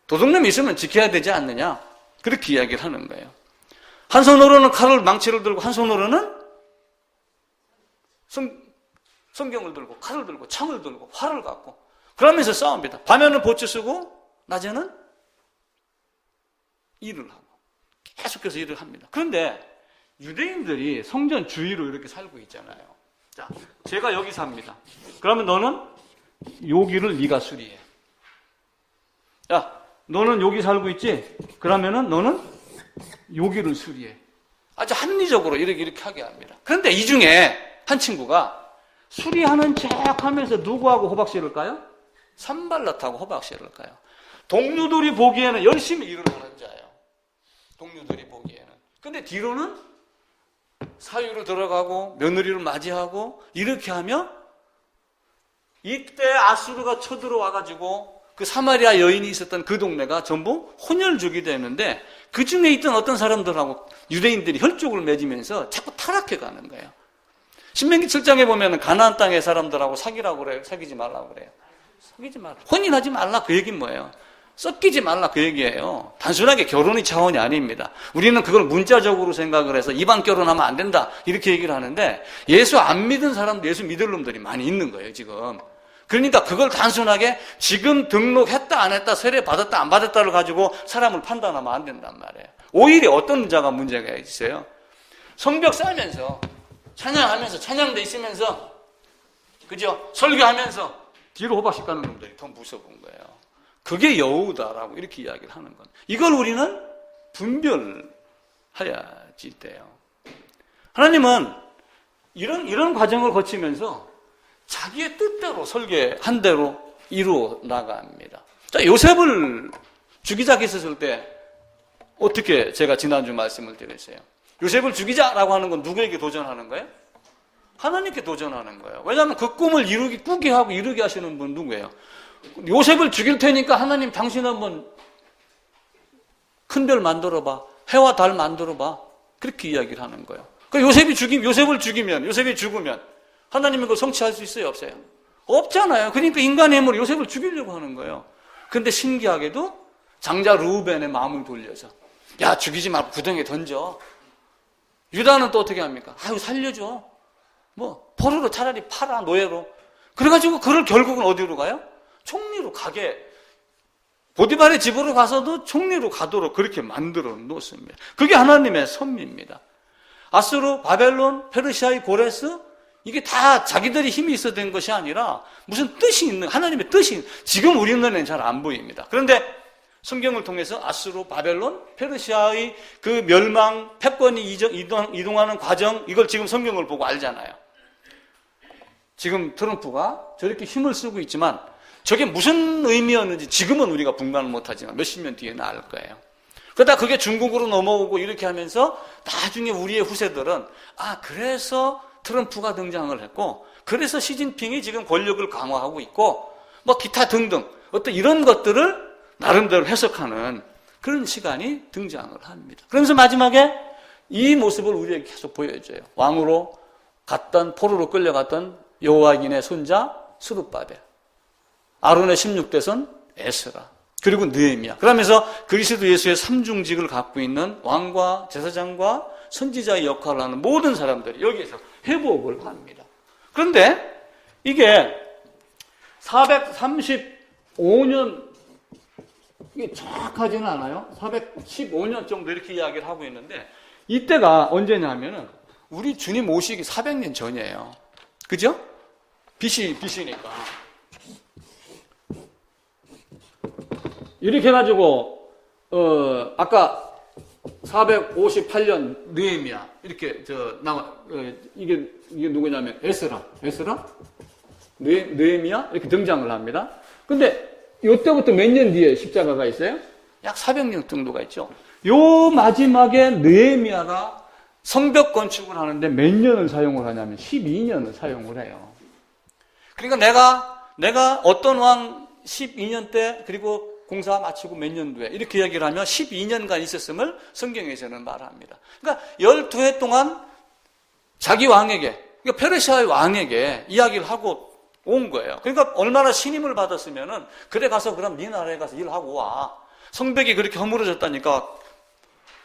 도둑놈이 있으면 지켜야 되지 않느냐, 그렇게 이야기를 하는 거예요. 한 손으로는 칼을, 망치를 들고 한 손으로는 성경을 들고 칼을 들고 창을 들고 활을 갖고 그러면서 싸웁니다. 밤에는 보트 쓰고 낮에는 일을 하고 계속해서 일을 합니다. 그런데 유대인들이 성전 주위로 이렇게 살고 있잖아요. 자, 제가 여기 삽니다. 그러면 너는 여기를 네가 수리해. 야, 너는 여기 살고 있지? 그러면은 너는 여기를 수리해. 아주 합리적으로 이렇게 하게 합니다. 그런데 이 중에 한 친구가 수리하는 척 하면서 누구하고 호박씨를 까요? 산발랏하고 호박씨를 까요. 동료들이 보기에는 열심히 일을 하는 자예요. 동료들이 보기에는. 근데 뒤로는 사유로 들어가고 며느리를 맞이하고 이렇게 하며 이때 아수르가 쳐들어와가지고 그 사마리아 여인이 있었던 그 동네가 전부 혼혈족이 되는데 그 중에 있던 어떤 사람들하고 유대인들이 혈족을 맺으면서 자꾸 타락해 가는 거예요. 신명기 7장에 보면 가나안 땅의 사람들하고 사귀라고 그래요. 사귀지 말라고 그래요. 사귀지 말라. 혼인하지 말라. 그 얘기는 뭐예요? 섞이지 말라. 그 얘기예요. 단순하게 결혼의 차원이 아닙니다. 우리는 그걸 문자적으로 생각을 해서 이방 결혼하면 안 된다. 이렇게 얘기를 하는데 예수 안 믿은 사람도 예수 믿을 놈들이 많이 있는 거예요, 지금. 그러니까 그걸 단순하게 지금 등록했다 안 했다 세례 받았다 안 받았다를 가지고 사람을 판단하면 안 된단 말이에요. 오히려 어떤 자가 문제가 있어요? 성벽 쌓으면서 찬양하면서 찬양대 있으면서 그죠? 설교하면서 뒤로 호박씨 까는 놈들이 더 무서운 거예요. 그게 여우다라고 이렇게 이야기를 하는 건 이걸 우리는 분별해야지 돼요. 하나님은 이런 과정을 거치면서 자기의 뜻대로 설계한 대로 이루어 나갑니다. 자, 요셉을 죽이자고 했었을 때 어떻게 제가 지난주 말씀을 드렸어요. 요셉을 죽이자라고 하는 건 누구에게 도전하는 거예요? 하나님께 도전하는 거예요. 왜냐하면 그 꿈을 꾸게 하고 이루게 하시는 분 누구예요? 요셉을 죽일 테니까 하나님 당신 한번 큰 별 만들어봐. 해와 달 만들어봐. 그렇게 이야기를 하는 거예요. 요셉을 죽으면 하나님이 그걸 성취할 수 있어요? 없어요? 없잖아요. 그러니까 인간의 힘으로 요셉을 죽이려고 하는 거예요. 그런데 신기하게도 장자 르우벤의 마음을 돌려서 야, 죽이지 말고 구덩이에 던져. 유다는 또 어떻게 합니까? 아유, 살려줘. 포로로 차라리 팔아, 노예로. 그래가지고 그를 결국은 어디로 가요? 총리로 가게. 보디발의 집으로 가서도 총리로 가도록 그렇게 만들어 놓습니다. 그게 하나님의 섭리입니다. 아수르, 바벨론, 페르시아의 고레스, 이게 다 자기들이 힘이 있어야 된 것이 아니라 무슨 뜻이 있는, 하나님의 뜻이 지금 우리 눈에는 잘 안 보입니다. 그런데 성경을 통해서 아수르, 바벨론, 페르시아의 그 멸망, 패권이 이동하는 과정, 이걸 지금 성경을 보고 알잖아요. 지금 트럼프가 저렇게 힘을 쓰고 있지만 저게 무슨 의미였는지 지금은 우리가 분간을 못하지만 몇십 년 뒤에는 알 거예요. 그러다 그게 중국으로 넘어오고 이렇게 하면서 나중에 우리의 후세들은 그래서 트럼프가 등장을 했고 그래서 시진핑이 지금 권력을 강화하고 있고 기타 등등 어떤 이런 것들을 나름대로 해석하는 그런 시간이 등장을 합니다. 그러면서 마지막에 이 모습을 우리에게 계속 보여줘요. 왕으로 갔던 포로로 끌려갔던 여호와긴의 손자 스룹바벨, 아론의 16대손 에스라, 그리고 느헤미야. 그러면서 그리스도 예수의 삼중직을 갖고 있는 왕과 제사장과 선지자의 역할을 하는 모든 사람들이 여기에서 회복을 합니다. 그런데 이게 435년, 이게 정확하지는 않아요. 415년 정도 이렇게 이야기를 하고 있는데 이때가 언제냐면은 우리 주님 오시기 400년 전이에요. 그죠? BC니까. 이렇게 해가지고, 아까 458년 느헤미야. 이렇게, 이게 누구냐면, 에스라? 느헤미야? 이렇게 등장을 합니다. 근데, 이때부터 몇 년 뒤에 십자가가 있어요? 약 400년 정도가 있죠. 요 마지막에 느헤미야가 성벽 건축을 하는데 몇 년을 사용을 하냐면 12년을 사용을 해요. 그러니까 내가 어떤 왕 12년 때 그리고 공사 마치고 몇 년도에 이렇게 이야기를 하면 12년간 있었음을 성경에서는 말합니다. 그러니까 12해 동안 자기 왕에게, 그러니까 페르시아의 왕에게 이야기를 하고 온 거예요. 그러니까 얼마나 신임을 받았으면은 그래 가서 그럼 네 나라에 가서 일하고 와. 성벽이 그렇게 허물어졌다니까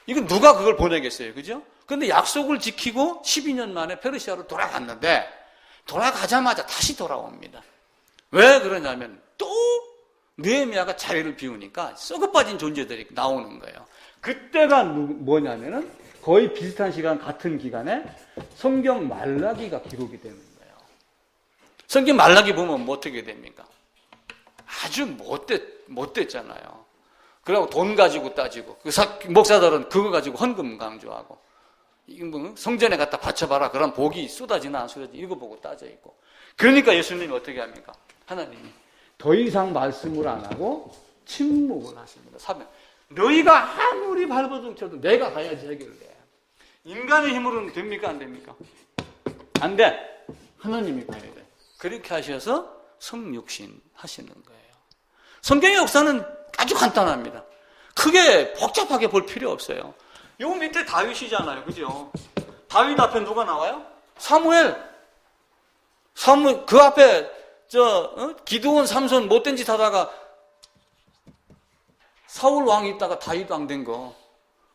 이건 누가 그걸 보내겠어요. 그죠? 근데 약속을 지키고 12년 만에 페르시아로 돌아갔는데 돌아가자마자 다시 돌아옵니다. 왜 그러냐면 또 느헤미야가 자리를 비우니까 썩어빠진 존재들이 나오는 거예요. 그때가 뭐냐면은 거의 비슷한 시간, 같은 기간에 성경 말라기가 기록이 되는 거예요. 성경 말라기 보면 뭐 어떻게 됩니까? 아주 못됐잖아요. 그리고 돈 가지고 따지고, 목사들은 그거 가지고 헌금 강조하고, 성전에 갖다 바쳐봐라. 그럼 복이 쏟아지나 안 쏟아지나 이거 보고 따져 있고. 그러니까 예수님이 어떻게 합니까? 하나님이 더 이상 말씀을 안 하고 침묵을 하십니다. 너희가 아무리 발버둥 쳐도 내가 가야지 해결돼. 인간의 힘으로는 됩니까? 안 됩니까? 안 돼. 하나님이 가야 돼. 그렇게 하셔서 성육신 하시는 거예요. 성경의 역사는 아주 간단합니다. 크게 복잡하게 볼 필요 없어요. 요 밑에 다윗이잖아요. 그죠? 다윗 앞에 누가 나와요? 사무엘. 그 앞에 기드온, 삼손 못된 짓 하다가 사울 왕이 있다가 다윗 왕 된 거.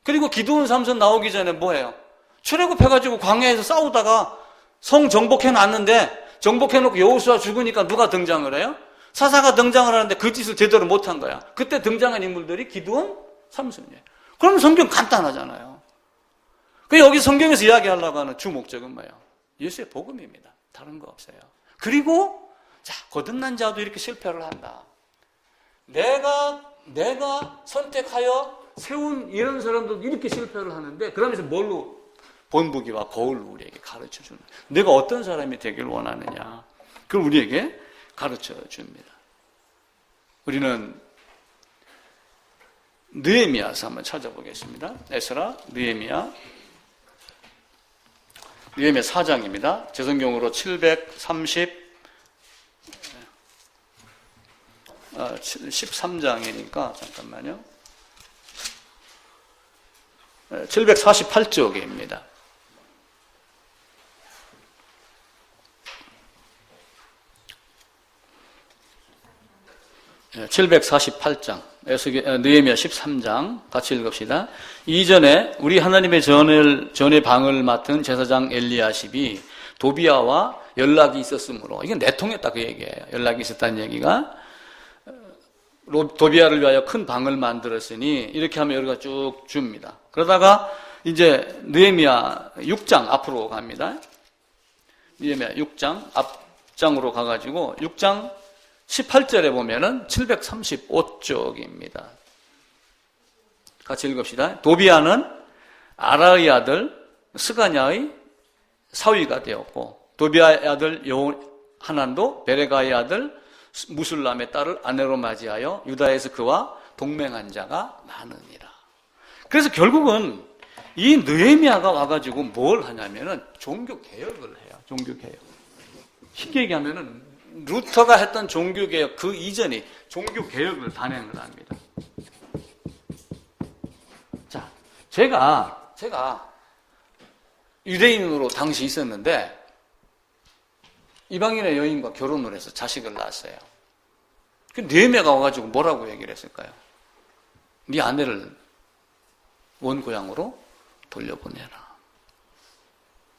그리고 기드온, 삼손 나오기 전에 뭐예요? 출애굽해가지고 광야에서 싸우다가 성 정복해놨는데 정복해놓고 여호수아 죽으니까 누가 등장을 해요? 사사가 등장을 하는데 그 짓을 제대로 못한 거야. 그때 등장한 인물들이 기드온, 삼손이에요. 그럼 성경 간단하잖아요. 여기 성경에서 이야기하려고 하는 주 목적은 뭐예요? 예수의 복음입니다. 다른 거 없어요. 그리고 거듭난 자도 이렇게 실패를 한다. 내가 선택하여 세운 이런 사람도 이렇게 실패를 하는데 그러면서 뭘로 본보기와 거울로 우리에게 가르쳐주는 거예요. 내가 어떤 사람이 되길 원하느냐. 그걸 우리에게 가르쳐줍니다. 우리는 느헤미야서 한번 찾아보겠습니다. 에스라, 느헤미야 4장입니다. 제 성경으로 13장이니까 잠깐만요. 748쪽입니다. 748장, 느헤미야 13장 같이 읽읍시다. 이전에 우리 하나님의 전의 방을 맡은 제사장 엘리야십이 도비야와 연락이 있었으므로, 이건 내통했다 그 얘기예요. 연락이 있었다는 얘기가 도비야를 위하여 큰 방을 만들었으니 이렇게 하면 여기가 쭉 줍니다. 그러다가 이제 느헤미야 6장 앞으로 갑니다. 느헤미야 6장 앞장으로 가가지고 6장 18절에 보면은 735쪽입니다. 같이 읽읍시다. 도비야는 아라의 아들 스가냐의 사위가 되었고 도비야의 아들 요하난도 베레가의 아들 무술람의 딸을 아내로 맞이하여 유다에서 그와 동맹한 자가 많으니라. 그래서 결국은 이 느헤미야가 와가지고 뭘 하냐면은 종교 개혁을 해요. 종교 개혁. 쉽게 얘기하면은 루터가 했던 종교 개혁 그 이전이 종교 개혁을 단행을 합니다. 자, 제가 유대인으로 당시 있었는데 이방인의 여인과 결혼을 해서 자식을 낳았어요. 그 느헤미야가 와가지고 뭐라고 얘기를 했을까요? 네 아내를 원고향으로 돌려보내라.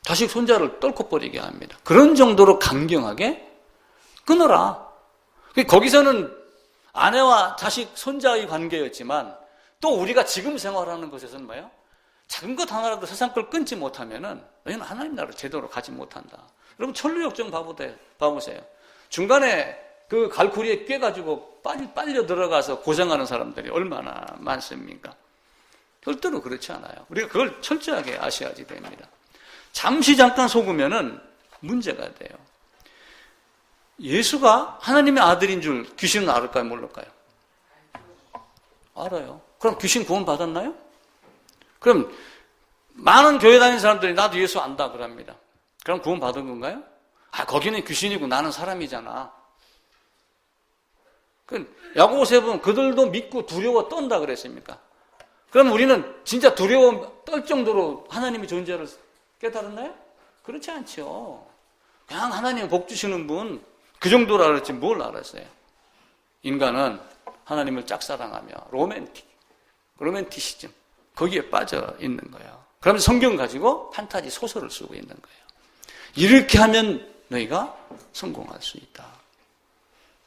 자식 손자를 떨궈버리게 합니다. 그런 정도로 강경하게 끊어라. 거기서는 아내와 자식, 손자의 관계였지만 또 우리가 지금 생활하는 것에서는 뭐예요? 작은 것 하나라도 세상 걸 끊지 못하면은 너희는 하나님 나라를 제대로 가지 못한다. 여러분 천루역정 봐보세요. 중간에 그 갈고리에 꿰가지고 빨려 들어가서 고생하는 사람들이 얼마나 많습니까? 절대로 그렇지 않아요. 우리가 그걸 철저하게 아셔야지 됩니다. 잠시 잠깐 속으면은 문제가 돼요. 예수가 하나님의 아들인 줄 귀신은 알을까요? 모를까요? 알아요. 그럼 귀신 구원 받았나요? 그럼 많은 교회 다니는 사람들이 나도 예수 안다 그럽니다. 그럼 구원 받은 건가요? 거기는 귀신이고 나는 사람이잖아. 야고보서에 보면 그들도 믿고 두려워 떤다 그랬습니까? 그럼 우리는 진짜 두려워 떨 정도로 하나님의 존재를 깨달았나요? 그렇지 않죠. 그냥 하나님 복 주시는 분 그 정도로 알았지 뭘 알았어요. 인간은 하나님을 짝사랑하며 로맨티시즘 거기에 빠져 있는 거예요. 그러면서 성경 가지고 판타지 소설을 쓰고 있는 거예요. 이렇게 하면 너희가 성공할 수 있다.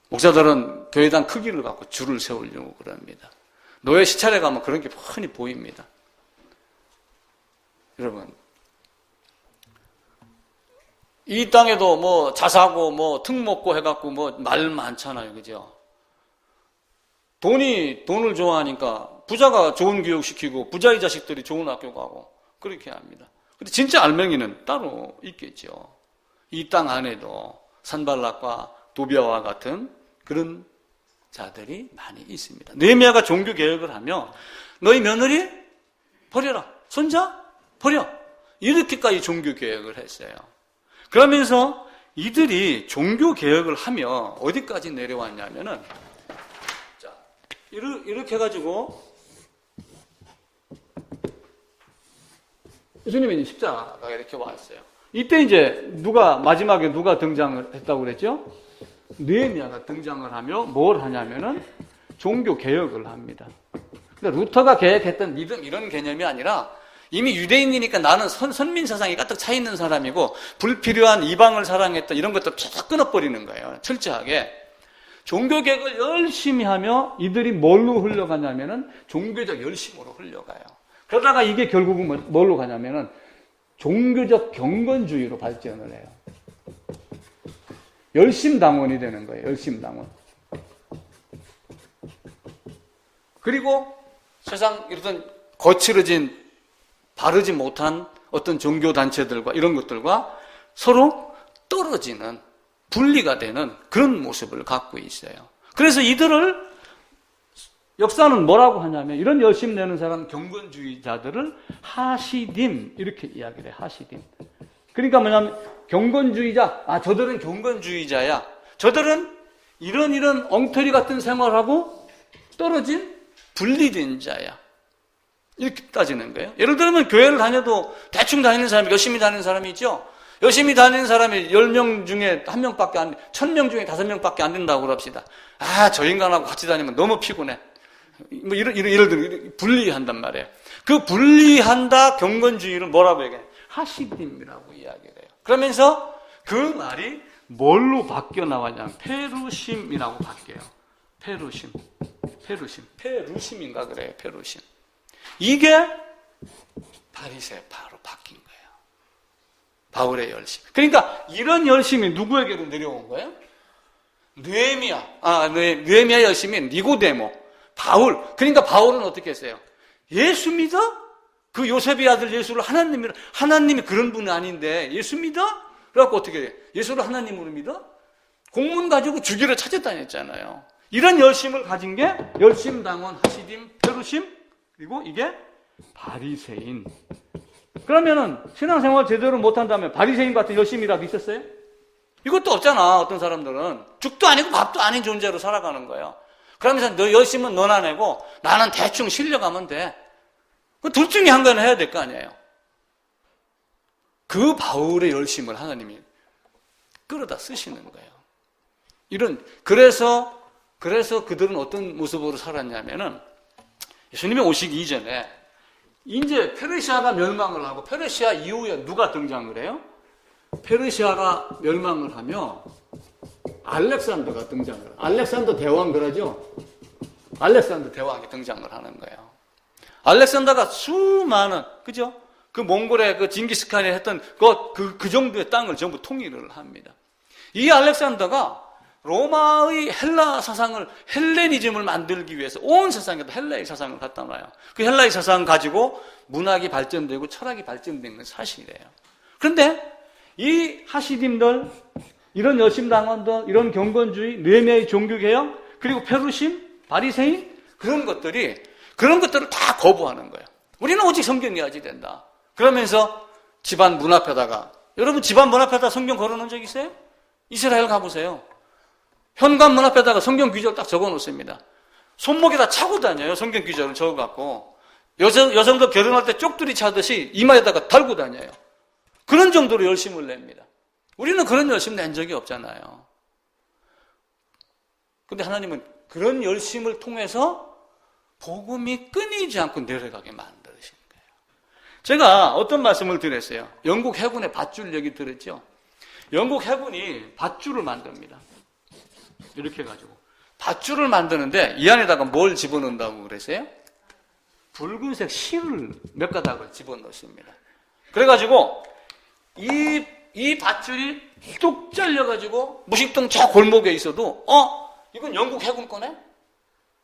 목사들은 교회당 크기를 갖고 줄을 세우려고 그럽니다. 노예 시찰에 가면 그런 게 뻔히 보입니다. 여러분, 이 땅에도 뭐 자사고 뭐 특목고 해갖고 뭐 말 많잖아요. 그죠? 돈을 좋아하니까 부자가 좋은 교육 시키고 부자의 자식들이 좋은 학교 가고 그렇게 합니다. 근데 진짜 알맹이는 따로 있겠죠. 이 땅 안에도 산발락과 도비아와 같은 그런 자들이 많이 있습니다. 느헤미야가 종교 개혁을 하며 너희 며느리 버려라, 손자 버려, 이렇게까지 종교 개혁을 했어요. 그러면서 이들이 종교 개혁을 하며 어디까지 내려왔냐면은, 자, 이렇게 해가지고 예수님이 십자가가 이렇게 왔어요. 이때 이제 마지막에 누가 등장을 했다고 그랬죠? 느헤미야가 등장을 하며 뭘 하냐면은 종교 개혁을 합니다. 근데 루터가 개혁했던 믿음 이런 개념이 아니라 이미 유대인이니까 나는 선민 사상이 가득 차 있는 사람이고 불필요한 이방을 사랑했던 이런 것들 쫙 끊어버리는 거예요. 철저하게. 종교개혁을 열심히 하며 이들이 뭘로 흘러가냐면은 종교적 열심으로 흘러가요. 그러다가 이게 결국은 뭘로 가냐면은 종교적 경건주의로 발전을 해요. 열심당원이 되는 거예요. 열심당원. 그리고 세상 이런 거칠어진 바르지 못한 어떤 종교단체들과 이런 것들과 서로 떨어지는, 분리가 되는 그런 모습을 갖고 있어요. 그래서 이들을 역사는 뭐라고 하냐면 이런 열심 내는 사람 경건주의자들을 하시딤 이렇게 이야기를 해요. 하시딤. 그러니까 뭐냐면 경건주의자, 저들은 경건주의자야. 저들은 이런 엉터리 같은 생활하고 떨어진 분리된 자야. 이렇게 따지는 거예요. 예를 들면 교회를 다녀도 대충 다니는 사람이, 열심히 다니는 사람이 있죠. 열심히 다니는 사람이 10명 중에 1명밖에 안 돼. 1000명 중에 5명밖에 안 된다고 그럽시다. 저 인간하고 같이 다니면 너무 피곤해. 뭐 예를 들어 분리한단 말이에요. 그 분리한다 경건주의를 뭐라고 얘기해요? 하시딤이라고 이야기를 해요. 그러면서 그 말이 뭘로 바뀌어 나왔냐면 페루심이라고 바뀌어요. 페루심인가 그래요. 페루심. 이게 바리새파로 바뀐 거예요. 바울의 열심. 그러니까 이런 열심이 누구에게로 내려온 거예요? 느헤미야 열심이 니고데모, 바울. 그러니까 바울은 어떻게 했어요? 예수 믿어? 그 요셉의 아들 예수를 하나님이 그런 분이 아닌데 예수 믿어? 그래갖고 어떻게 해요? 예수를 하나님으로 믿어? 공문 가지고 주기를 찾아다녔잖아요. 이런 열심을 가진 게 열심당원, 하시딤, 페루심, 그리고 이게 바리새인. 그러면은 신앙생활 제대로 못한다면 바리새인 같은 열심이라도 있었어요? 이것도 없잖아. 어떤 사람들은 죽도 아니고 밥도 아닌 존재로 살아가는 거예요. 그러면서 너 열심은 너나 내고 나는 대충 실려가면 돼. 그 둘 중에 한 거는 해야 될 거 아니에요. 그 바울의 열심을 하나님이 끌어다 쓰시는 거예요. 그래서 그들은 어떤 모습으로 살았냐면은 예수님이 오시기 이전에 이제 페르시아가 멸망을 하고 페르시아 이후에 누가 등장을 해요? 페르시아가 멸망을 하며 알렉산더가 등장을 해요. 알렉산더 대왕 그러죠? 알렉산더 대왕이 등장을 하는 거예요. 알렉산더가 수많은, 그죠? 그 몽골의 그 징기스칸이 했던 그 정도의 땅을 전부 통일을 합니다. 이 알렉산더가 로마의 헬라 사상을, 헬레니즘을 만들기 위해서 온 세상에도 헬라의 사상을 갖다 놔요. 그 헬라의 사상 가지고 문학이 발전되고 철학이 발전된 건 사실이에요. 그런데 이 하시딤들, 이런 열심당원들, 이런 경건주의, 느헤미야의 종교개혁, 그리고 페루심, 바리새인, 그런 것들을 다 거부하는 거예요. 우리는 오직 성경 이야기 된다. 그러면서 집안 문 앞에다가, 여러분 집안 문 앞에다 성경 걸어놓은 적 있어요? 이스라엘 가보세요. 현관 문 앞에다가 성경 귀절 딱 적어 놓습니다. 손목에다 차고 다녀요. 성경 귀절을 적어갖고. 여성도 결혼할 때 쪽두리 차듯이 이마에다가 달고 다녀요. 그런 정도로 열심을 냅니다. 우리는 그런 열심 낸 적이 없잖아요. 근데 하나님은 그런 열심을 통해서 복음이 끊이지 않고 내려가게 만드신 거예요. 제가 어떤 말씀을 드렸어요? 영국 해군의 밧줄 얘기 들었죠? 영국 해군이 밧줄을 만듭니다. 이렇게 해가지고 밧줄을 만드는데 이 안에다가 뭘 집어넣는다고 그랬어요? 붉은색 실을 몇 가닥을 집어넣습니다. 그래가지고 이 밧줄이 뚝 잘려가지고 무식동 저 골목에 있어도 이건 영국 해군 거네?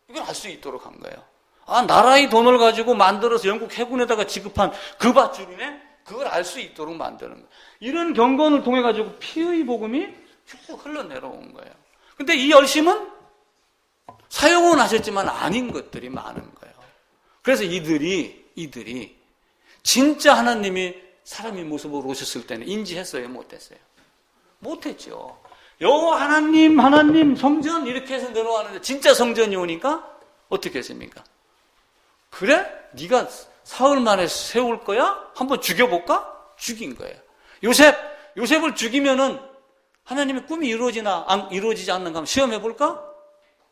이걸 알 수 있도록 한 거예요. 나라의 돈을 가지고 만들어서 영국 해군에다가 지급한 그 밧줄이네? 그걸 알 수 있도록 만드는 거예요. 이런 경건을 통해 가지고 피의 복음이 쭉 흘러내려온 거예요. 근데 이 열심은 사용은 하셨지만 아닌 것들이 많은 거예요. 그래서 이들이 진짜 하나님이 사람의 모습으로 오셨을 때는 인지했어요? 못했어요? 못했죠. 여호와 하나님 성전 이렇게 해서 내려가는데 진짜 성전이 오니까 어떻게 했습니까? 그래? 네가 사흘 만에 세울 거야? 한번 죽여볼까? 죽인 거예요. 요셉을 죽이면은 하나님의 꿈이 이루어지지 않는가 한번 시험해볼까?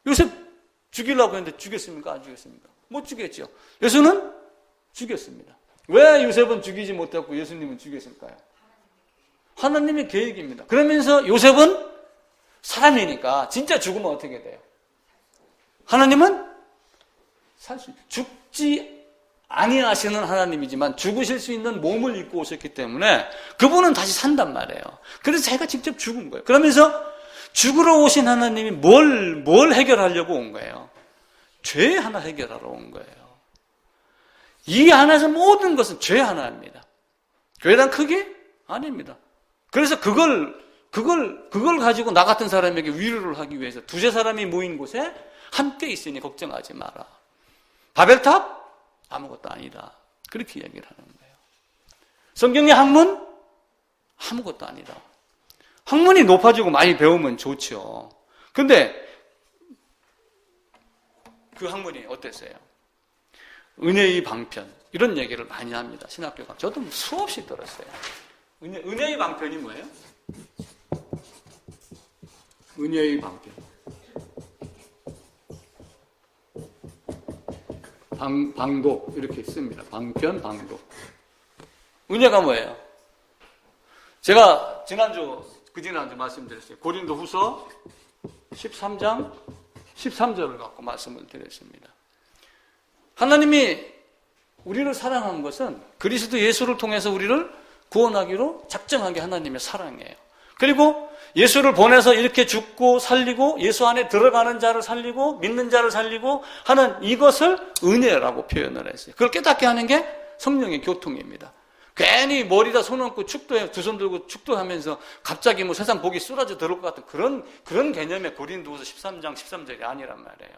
요셉 죽이려고 했는데 죽였습니까? 안 죽였습니까? 못 죽였죠. 예수는 죽였습니다. 왜 요셉은 죽이지 못했고 예수님은 죽였을까요? 하나님의 계획입니다. 그러면서 요셉은 사람이니까 진짜 죽으면 어떻게 돼요? 하나님은 죽지 아니하시는 하나님이지만 죽으실 수 있는 몸을 입고 오셨기 때문에 그분은 다시 산단 말이에요. 그래서 자기가 직접 죽은 거예요. 그러면서 죽으러 오신 하나님이 뭘 해결하려고 온 거예요? 죄 하나 해결하러 온 거예요. 이 안에서 모든 것은 죄 하나입니다. 교회당 크기? 아닙니다. 그래서 그걸 가지고 나 같은 사람에게 위로를 하기 위해서 두세 사람이 모인 곳에 함께 있으니 걱정하지 마라. 바벨탑? 아무것도 아니다. 그렇게 얘기를 하는 거예요. 성경의 학문? 아무것도 아니다. 학문이 높아지고 많이 배우면 좋죠. 근데 그 학문이 어땠어요? 은혜의 방편 이런 얘기를 많이 합니다. 신학교 가 저도 수없이 들었어요. 은혜의 방편이 뭐예요? 은혜의 방편. 방독 이렇게 씁니다. 방편, 방독. 은혜가 뭐예요? 제가 지난주 말씀드렸어요. 고린도후서 13장 13절을 갖고 말씀을 드렸습니다. 하나님이 우리를 사랑한 것은 그리스도 예수를 통해서 우리를 구원하기로 작정한 게 하나님의 사랑이에요. 그리고 예수를 보내서 이렇게 죽고 살리고 예수 안에 들어가는 자를 살리고 믿는 자를 살리고 하는 이것을 은혜라고 표현을 했어요. 그걸 깨닫게 하는 게 성령의 교통입니다. 괜히 머리다 손 얹고 축도해 두 손 들고 축도하면서 갑자기 뭐 세상 복이 쏟아져 들어올 것 같은 그런 개념의 고린도후서 13장 13절이 아니란 말이에요.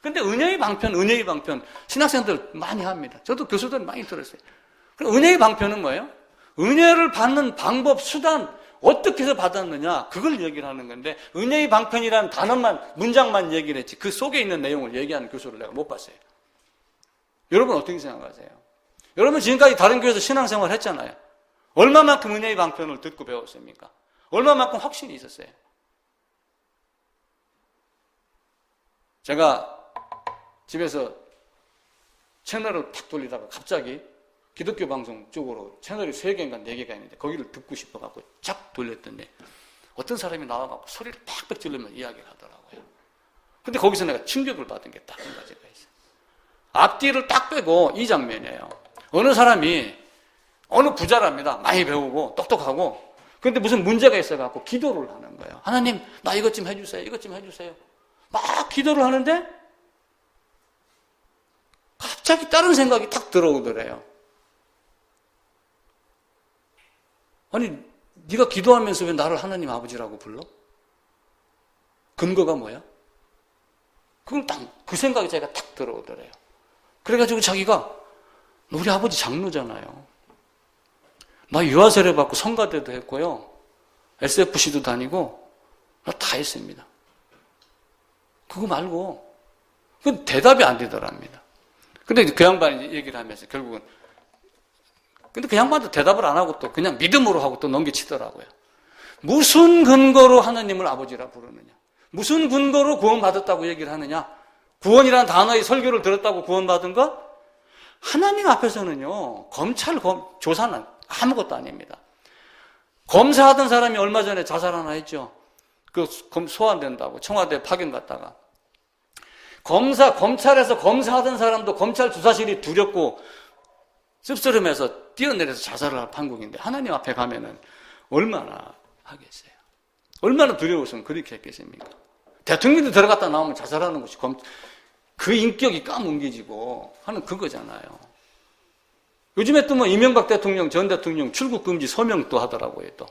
근데 은혜의 방편 신학생들 많이 합니다. 저도 교수들 많이 들었어요. 그럼 은혜의 방편은 뭐예요? 은혜를 받는 방법, 수단 어떻게 해서 받았느냐 그걸 얘기를 하는 건데 은혜의 방편이라는 단어만 문장만 얘기를 했지 그 속에 있는 내용을 얘기하는 교수를 내가 못 봤어요. 여러분 어떻게 생각하세요? 여러분 지금까지 다른 교회에서 신앙생활 했잖아요. 얼마만큼 은혜의 방편을 듣고 배웠습니까? 얼마만큼 확신이 있었어요? 제가 집에서 채널을 탁 돌리다가 갑자기 기독교 방송 쪽으로 채널이 3개인가 4개가 있는데 거기를 듣고 싶어갖고 쫙 돌렸더니 어떤 사람이 나와갖고 소리를 팍팍 지르면서 이야기를 하더라고요. 근데 거기서 내가 충격을 받은 게 딱 한 가지가 있어요. 앞뒤를 딱 빼고 이 장면이에요. 어느 사람이 어느 부자랍니다. 많이 배우고 똑똑하고 근데 무슨 문제가 있어갖고 기도를 하는 거예요. 하나님 나 이것 좀 해주세요. 이것 좀 해주세요. 막 기도를 하는데 갑자기 다른 생각이 탁 들어오더래요. 아니 네가 기도하면서 왜 나를 하나님 아버지라고 불러? 근거가 뭐야? 그걸 그 생각이 자기가 탁 들어오더래요. 그래가지고 자기가 우리 아버지 장로잖아요. 나 유아세례 받고 성가대도 했고요. SFC도 다니고 나 다 했습니다. 그거 말고 그건 대답이 안 되더랍니다. 근데 그 양반이 얘기를 하면서 결국은 근데 그 양반도 대답을 안 하고 또 그냥 믿음으로 하고 또 넘겨치더라고요. 무슨 근거로 하나님을 아버지라 부르느냐? 무슨 근거로 구원받았다고 얘기를 하느냐? 구원이라는 단어의 설교를 들었다고 구원받은 것? 하나님 앞에서는요, 조사는 아무것도 아닙니다. 검사하던 사람이 얼마 전에 자살 하나 했죠. 그 소환된다고 청와대 파견 갔다가. 검찰에서 검사하던 사람도 검찰 수사실이 두렵고 씁쓸함에서 뛰어내려서 자살을 할 판국인데 하나님 앞에 가면은 얼마나 하겠어요? 얼마나 두려워서는 그렇게 했겠습니까? 대통령도 들어갔다 나오면 자살하는 것이 그 인격이 까뭉개지고 하는 그거잖아요. 요즘에 또 뭐 이명박 대통령, 전 대통령 출국 금지 서명 또 하더라고요. 또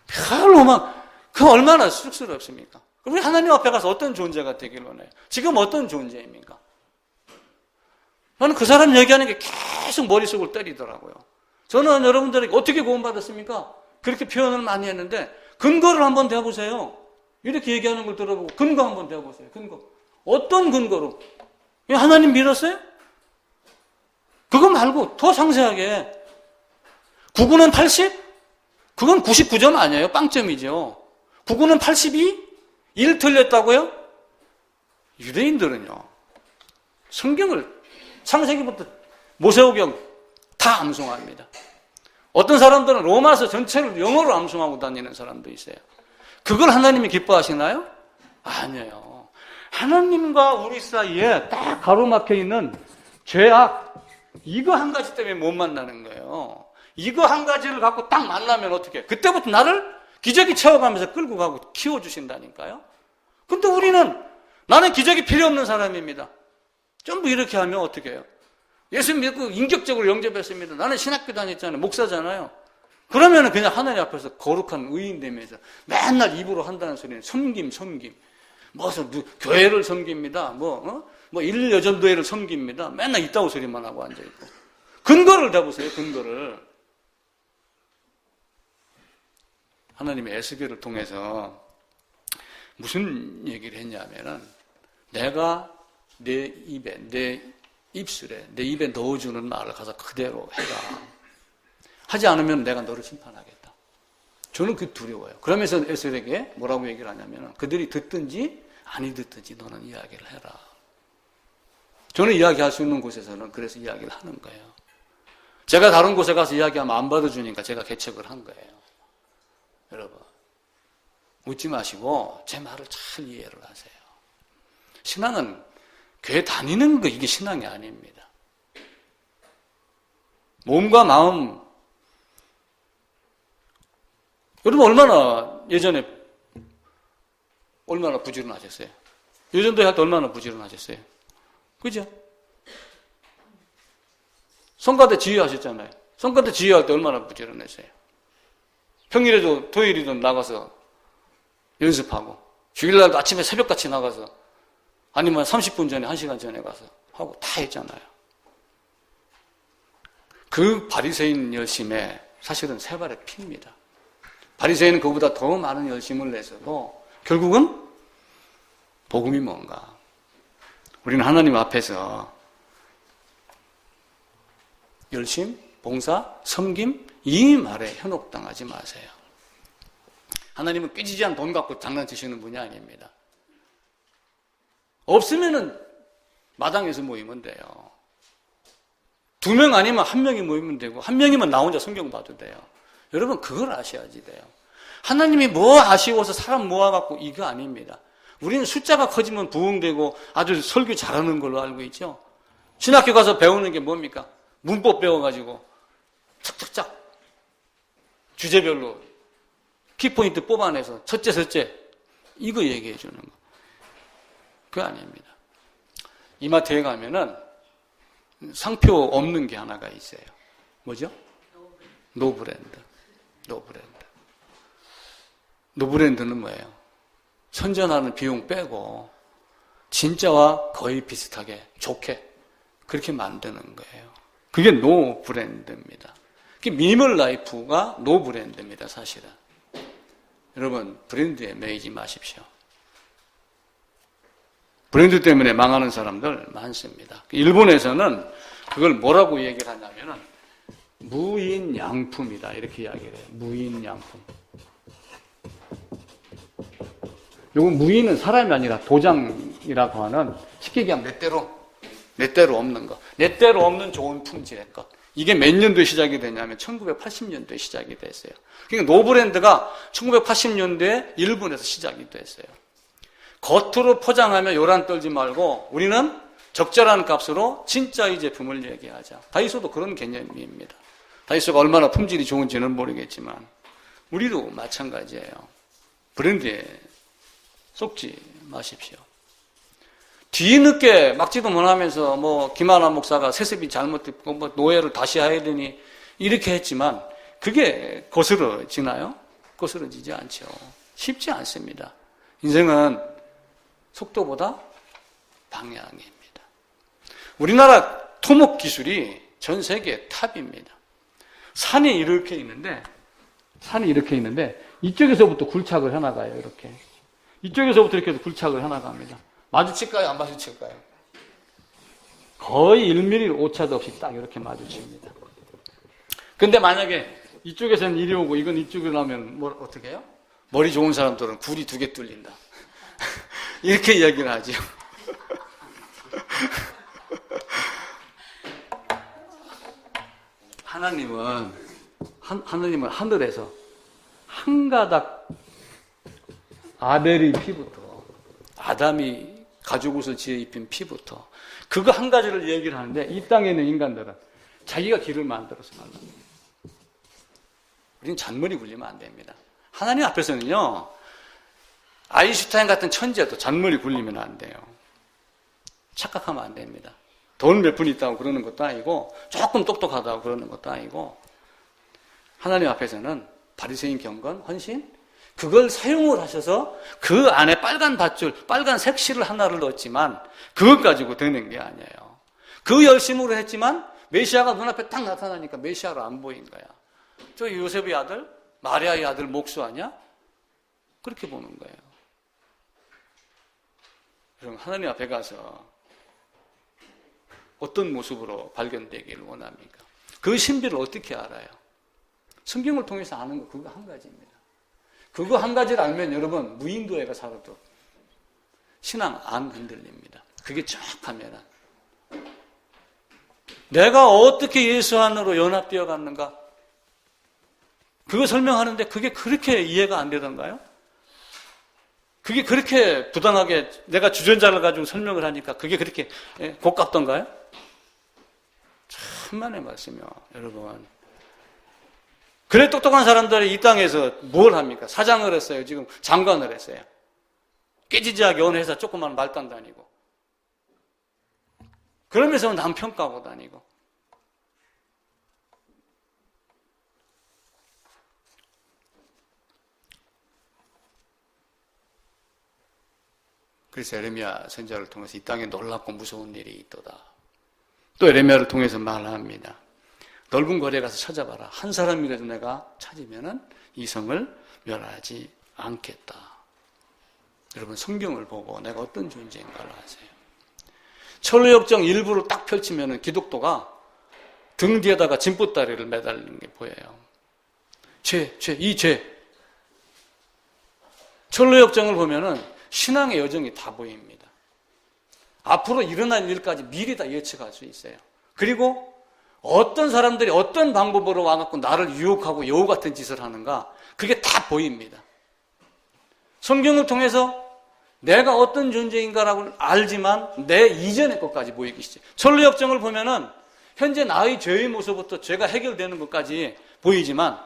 별로만 그 얼마나 쑥스럽습니까? 우리 하나님 앞에 가서 어떤 존재가 되길 원해요? 지금 어떤 존재입니까? 저는 그 사람 얘기하는 게 계속 머릿속을 때리더라고요. 저는 여러분들에게 어떻게 구원받았습니까? 그렇게 표현을 많이 했는데 근거를 한번 대보세요. 이렇게 얘기하는 걸 들어보고 근거 한번 대보세요. 근거. 어떤 근거로? 하나님 믿었어요? 그거 말고 더 상세하게 9구는 80? 그건 99점 아니에요. 빵점이죠. 9구는 82? 1 틀렸다고요? 유대인들은요. 성경을 창세기부터 모세오경 다 암송합니다. 어떤 사람들은 로마서 전체를 영어로 암송하고 다니는 사람도 있어요. 그걸 하나님이 기뻐하시나요? 아니에요. 하나님과 우리 사이에 딱 가로막혀 있는 죄악, 이거 한 가지 때문에 못 만나는 거예요. 이거 한 가지를 갖고 딱 만나면 어떻게? 그때부터 나를 기저귀 채워가면서 끌고 가고 키워주신다니까요. 근데 우리는 나는 기저귀 필요 없는 사람입니다. 전부 이렇게 하면 어떻게 해요? 예수 믿고 인격적으로 영접했습니다. 나는 신학교 다녔잖아요. 목사잖아요. 그러면 그냥 하나님 앞에서 거룩한 의인 되면서 맨날 입으로 한다는 소리는 섬김. 무슨 교회를 섬깁니다. 뭐 일여전도회를 섬깁니다. 맨날 이따구 소리만 하고 앉아있고. 근거를 대보세요. 근거를. 하나님의 에스겔을 통해서 무슨 얘기를 했냐면은 내가 내 입에, 내 입술에, 내 입에 넣어주는 말을 가서 그대로 해라. 하지 않으면 내가 너를 심판하겠다. 저는 그게 두려워요. 그러면서 에스겔에게 뭐라고 얘기를 하냐면은 그들이 듣든지 아니 듣든지 너는 이야기를 해라. 저는 이야기할 수 있는 곳에서는 그래서 이야기를 하는 거예요. 제가 다른 곳에 가서 이야기하면 안 받아주니까 제가 개척을 한 거예요. 여러분, 웃지 마시고 제 말을 잘 이해를 하세요. 신앙은 교회 다니는 거 이게 신앙이 아닙니다. 몸과 마음. 여러분 얼마나 예전에 얼마나 부지런하셨어요? 예전도 할 때 얼마나 부지런하셨어요? 그죠? 성가대 지휘하셨잖아요. 성가대 지휘할 때 얼마나 부지런했어요? 평일에도 토요일이든 나가서 연습하고 주일날도 아침에 새벽같이 나가서 아니면 30분 전에 1시간 전에 가서 하고 다 했잖아요. 그 바리새인 열심에 사실은 세 발의 피입니다. 바리새인은 그보다 더 많은 열심을 내서도 결국은 복음이 뭔가? 우리는 하나님 앞에서 열심, 봉사, 섬김 이 말에 현혹당하지 마세요. 하나님은 삐지지 않은 돈 갖고 장난치시는 분이 아닙니다. 없으면은 마당에서 모이면 돼요. 2명 아니면 1명이 모이면 되고 1명이면 나 혼자 성경 봐도 돼요. 여러분 그걸 아셔야지 돼요. 하나님이 뭐 아쉬워서 사람 모아갖고 이거 아닙니다. 우리는 숫자가 커지면 부흥되고 아주 설교 잘하는 걸로 알고 있죠. 신학교 가서 배우는 게 뭡니까? 문법 배워가지고 착착착 주제별로 키포인트 뽑아내서 첫째 이거 얘기해 주는 거. 그거 아닙니다. 이마트에 가면은 상표 없는 게 하나가 있어요. 뭐죠? 노브랜드. 노브랜드는 뭐예요? 선전하는 비용 빼고 진짜와 거의 비슷하게 좋게 그렇게 만드는 거예요. 그게 노브랜드입니다. 미니멀 라이프가 노브랜드입니다. 사실은. 여러분 브랜드에 매이지 마십시오. 브랜드 때문에 망하는 사람들 많습니다. 일본에서는 그걸 뭐라고 얘기를 하냐면은 무인양품이다 이렇게 이야기를 해요. 무인양품. 요건 무인은 사람이 아니라 도장이라고 하는 쉽게 얘기하면 내 때로 없는 거. 내 때로 없는 좋은 품질의 것. 이게 몇 년도에 시작이 되냐면 1980년도에 시작이 됐어요. 그러니까 노브랜드가 1980년도에 일본에서 시작이 됐어요. 겉으로 포장하며 요란 떨지 말고 우리는 적절한 값으로 진짜의 제품을 얘기하자. 다이소도 그런 개념입니다. 다이소가 얼마나 품질이 좋은지는 모르겠지만 우리도 마찬가지예요. 브랜드에 속지 마십시오. 뒤늦게 막지도 못하면서 김하나 목사가 세습이 잘못됐고 노예를 다시 해야 되니 이렇게 했지만 그게 거스러지나요? 거스러지지 않죠. 쉽지 않습니다. 인생은 속도보다 방향입니다. 우리나라 토목 기술이 전 세계 탑입니다. 산이 이렇게 있는데 이쪽에서부터 굴착을 해나가요. 이렇게 이쪽에서부터 이렇게 해서 굴착을 해나갑니다. 마주칠까요? 안 마주칠까요? 거의 1mm 오차도 없이 딱 이렇게 마주칩니다. 근데 만약에 이쪽에서는 이리 오고 이건 이쪽으로 나오면 어떻게 해요? 머리 좋은 사람들은 굴이 2개 뚫린다. 이렇게 이야기를 하죠. 하나님은 하늘에서 한 가닥 아벨의 피부터 아담이 가죽옷을 지어 입힌 피부터 그거 한 가지를 얘기를 하는데 이 땅에 있는 인간들은 자기가 길을 만들어서 말합니다. 우리는 잔머리 굴리면 안 됩니다. 하나님 앞에서는요, 아인슈타인 같은 천재도 잔머리 굴리면 안 돼요. 착각하면 안 됩니다. 돈 몇 푼 있다고 그러는 것도 아니고 조금 똑똑하다고 그러는 것도 아니고 하나님 앞에서는 바리새인 경건, 헌신 그걸 사용을 하셔서 그 안에 빨간 밧줄, 빨간 색실을 하나를 넣었지만 그것 가지고 되는 게 아니에요. 그 열심으로 했지만 메시아가 눈앞에 딱 나타나니까 메시아로 안 보인 거야. 저 요셉의 아들, 마리아의 아들 목수 아니야? 그렇게 보는 거예요. 그럼 하나님 앞에 가서 어떤 모습으로 발견되기를 원합니까? 그 신비를 어떻게 알아요? 성경을 통해서 아는 거 그거 한 가지입니다. 그거 한 가지를 알면 여러분 무인도에 살아도 신앙 안 흔들립니다. 그게 정확하면 내가 어떻게 예수 안으로 연합되어 갔는가? 그거 설명하는데 그게 그렇게 이해가 안 되던가요? 그게 그렇게 부당하게 내가 주전자를 가지고 설명을 하니까 그게 그렇게 고깝던가요? 천만의 말씀이요, 여러분. 그래 똑똑한 사람들이 이 땅에서 뭘 합니까? 사장을 했어요. 지금 장관을 했어요. 깨지지하게 어느 회사 조그만 말단 다니고. 그러면서 남 평가하고 다니고. 그래서 에레미야 선지자를 통해서 이 땅에 놀랍고 무서운 일이 있도다. 또 에레미야를 통해서 말합니다. 넓은 거리에 가서 찾아봐라. 한 사람이라도 내가 찾으면은 이 성을 멸하지 않겠다. 여러분 성경을 보고 내가 어떤 존재인가를 아세요? 철로역정 일부를 딱 펼치면은 기독도가 등 뒤에다가 진보다리를 매달리는 게 보여요. 이 죄. 철로역정을 보면은 신앙의 여정이 다 보입니다. 앞으로 일어날 일까지 미리 다 예측할 수 있어요. 그리고 어떤 사람들이 어떤 방법으로 와갖고 나를 유혹하고 여우 같은 짓을 하는가 그게 다 보입니다. 성경을 통해서 내가 어떤 존재인가라고 알지만 내 이전의 것까지 보이기 시작해요. 철로역정을 보면은 현재 나의 죄의 모습부터 죄가 해결되는 것까지 보이지만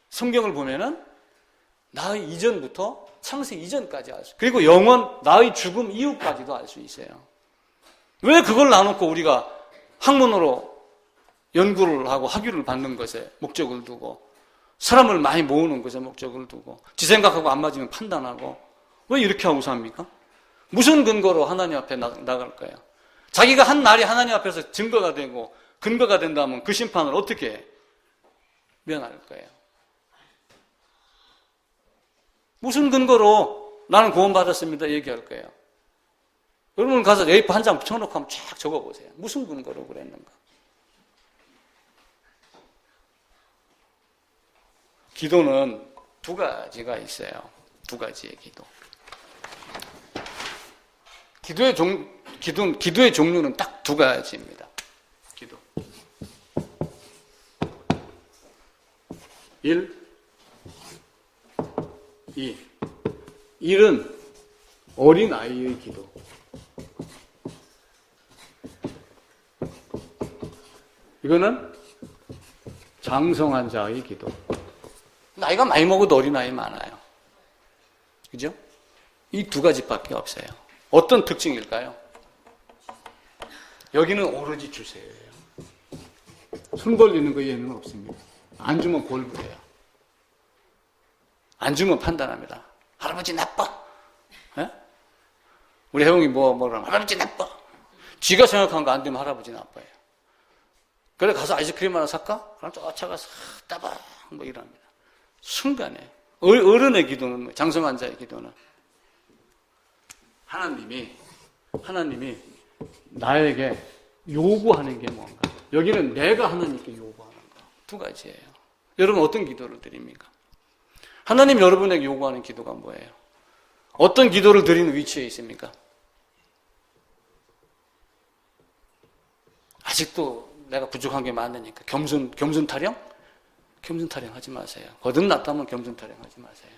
성경을 보면은 나의 이전부터 창세 이전까지 알 수 있어요. 그리고 영원 나의 죽음 이후까지도 알 수 있어요. 왜 그걸 나놓고 우리가 학문으로 연구를 하고 학위를 받는 것에 목적을 두고 사람을 많이 모으는 것에 목적을 두고 지 생각하고 안 맞으면 판단하고 왜 이렇게 하고 삽니까? 무슨 근거로 하나님 앞에 나갈 거예요? 자기가 한 날이 하나님 앞에서 증거가 되고 근거가 된다면 그 심판을 어떻게 면할 거예요? 무슨 근거로 나는 구원받았습니다 얘기할 거예요? 여러분 가서 A4 한 장 붙여놓고 한번 쫙 적어보세요. 무슨 근거로 그랬는가? 기도는 두 가지가 있어요. 두 가지의 기도. 기도의 종류는 딱 두 가지입니다. 기도. 1, 2. 1은 어린아이의 기도. 이거는 장성한 자의 기도. 나이가 많이 먹어도 어린아이 많아요. 그죠? 이 두 가지밖에 없어요. 어떤 특징일까요? 여기는 오로지 주세요예요. 손 벌리는 거 얘는 없습니다. 안 주면 골부해요. 안 주면 판단합니다. 할아버지 나빠. 예? 우리 혜웅이 뭐라면 할아버지 나빠. 쥐가 생각한 거 안 되면 할아버지 나빠요. 그래 가서 아이스크림 하나 살까? 그럼 쫓아가서 따박 뭐 이럽니다. 순간에 어른의 기도는 장성한 자의 기도는 하나님이 나에게 요구하는 게 뭔가. 여기는 내가 하나님께 요구하는 거. 두 가지예요. 여러분 어떤 기도를 드립니까? 하나님 여러분에게 요구하는 기도가 뭐예요? 어떤 기도를 드리는 위치에 있습니까? 아직도 내가 부족한 게 많으니까 겸손 타령? 겸손 타령 하지 마세요. 거듭났다면 겸손 타령 하지 마세요.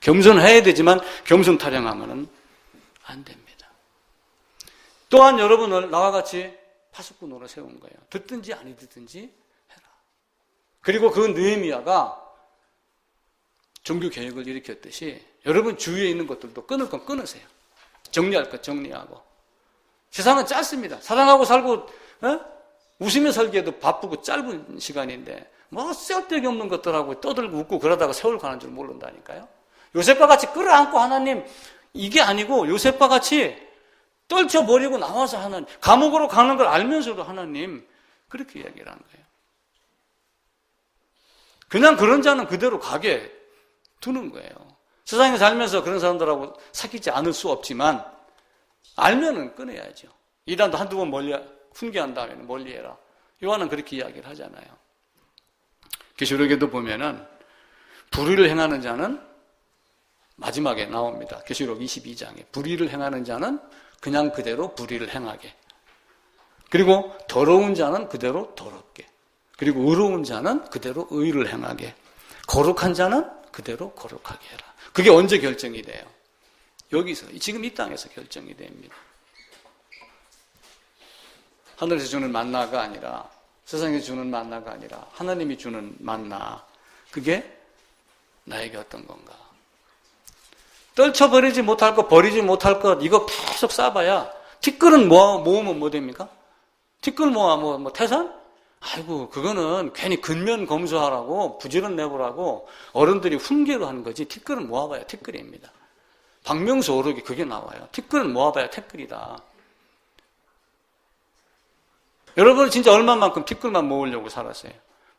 겸손해야 되지만 겸손 타령하면 안 됩니다. 또한 여러분을 나와 같이 파수꾼으로 세운 거예요. 듣든지 아니 듣든지 해라. 그리고 그 느헤미야가 종교 개혁을 일으켰듯이 여러분 주위에 있는 것들도 끊을 건 끊으세요. 정리할 것 정리하고. 세상은 짧습니다. 사랑하고 살고 웃으며 살기에도 바쁘고 짧은 시간인데 뭐 쓸데기 없는 것들하고 떠들고 웃고 그러다가 세월 가는 줄 모른다니까요. 요셉과 같이 끌어안고 하나님 이게 아니고 요셉과 같이 떨쳐버리고 나와서 하나님 감옥으로 가는 걸 알면서도 하나님 그렇게 이야기를 한 거예요. 그냥 그런 자는 그대로 가게 두는 거예요. 세상에 살면서 그런 사람들하고 사귀지 않을 수 없지만 알면은 끊어야죠. 이단도 한두 번 훈계한 다음에는 멀리해라. 요한은 그렇게 이야기를 하잖아요. 계시록에도 보면은 불의를 행하는 자는 마지막에 나옵니다. 계시록 22장에 불의를 행하는 자는 그냥 그대로 불의를 행하게. 그리고 더러운 자는 그대로 더럽게. 그리고 의로운 자는 그대로 의를 행하게. 거룩한 자는 그대로 거룩하게 해라. 그게 언제 결정이 돼요? 여기서 지금 이 땅에서 결정이 됩니다. 하늘에서 주는 만나가 아니라 세상에서 주는 만나가 아니라 하나님이 주는 만나. 그게 나에게 어떤 건가? 떨쳐버리지 못할 것, 버리지 못할 것 이거 계속 쌓아봐야 티끌은 모으면 뭐 됩니까? 티끌 모아 태산? 아이고 그거는 괜히 근면 검소하라고 부지런 내보라고 어른들이 훈계로 하는 거지 티끌은 모아봐야 티끌입니다. 박명수 오르기 그게 나와요. 티끌은 모아봐야 티끌이다. 여러분은 진짜 얼마만큼 티끌만 모으려고 살았어요?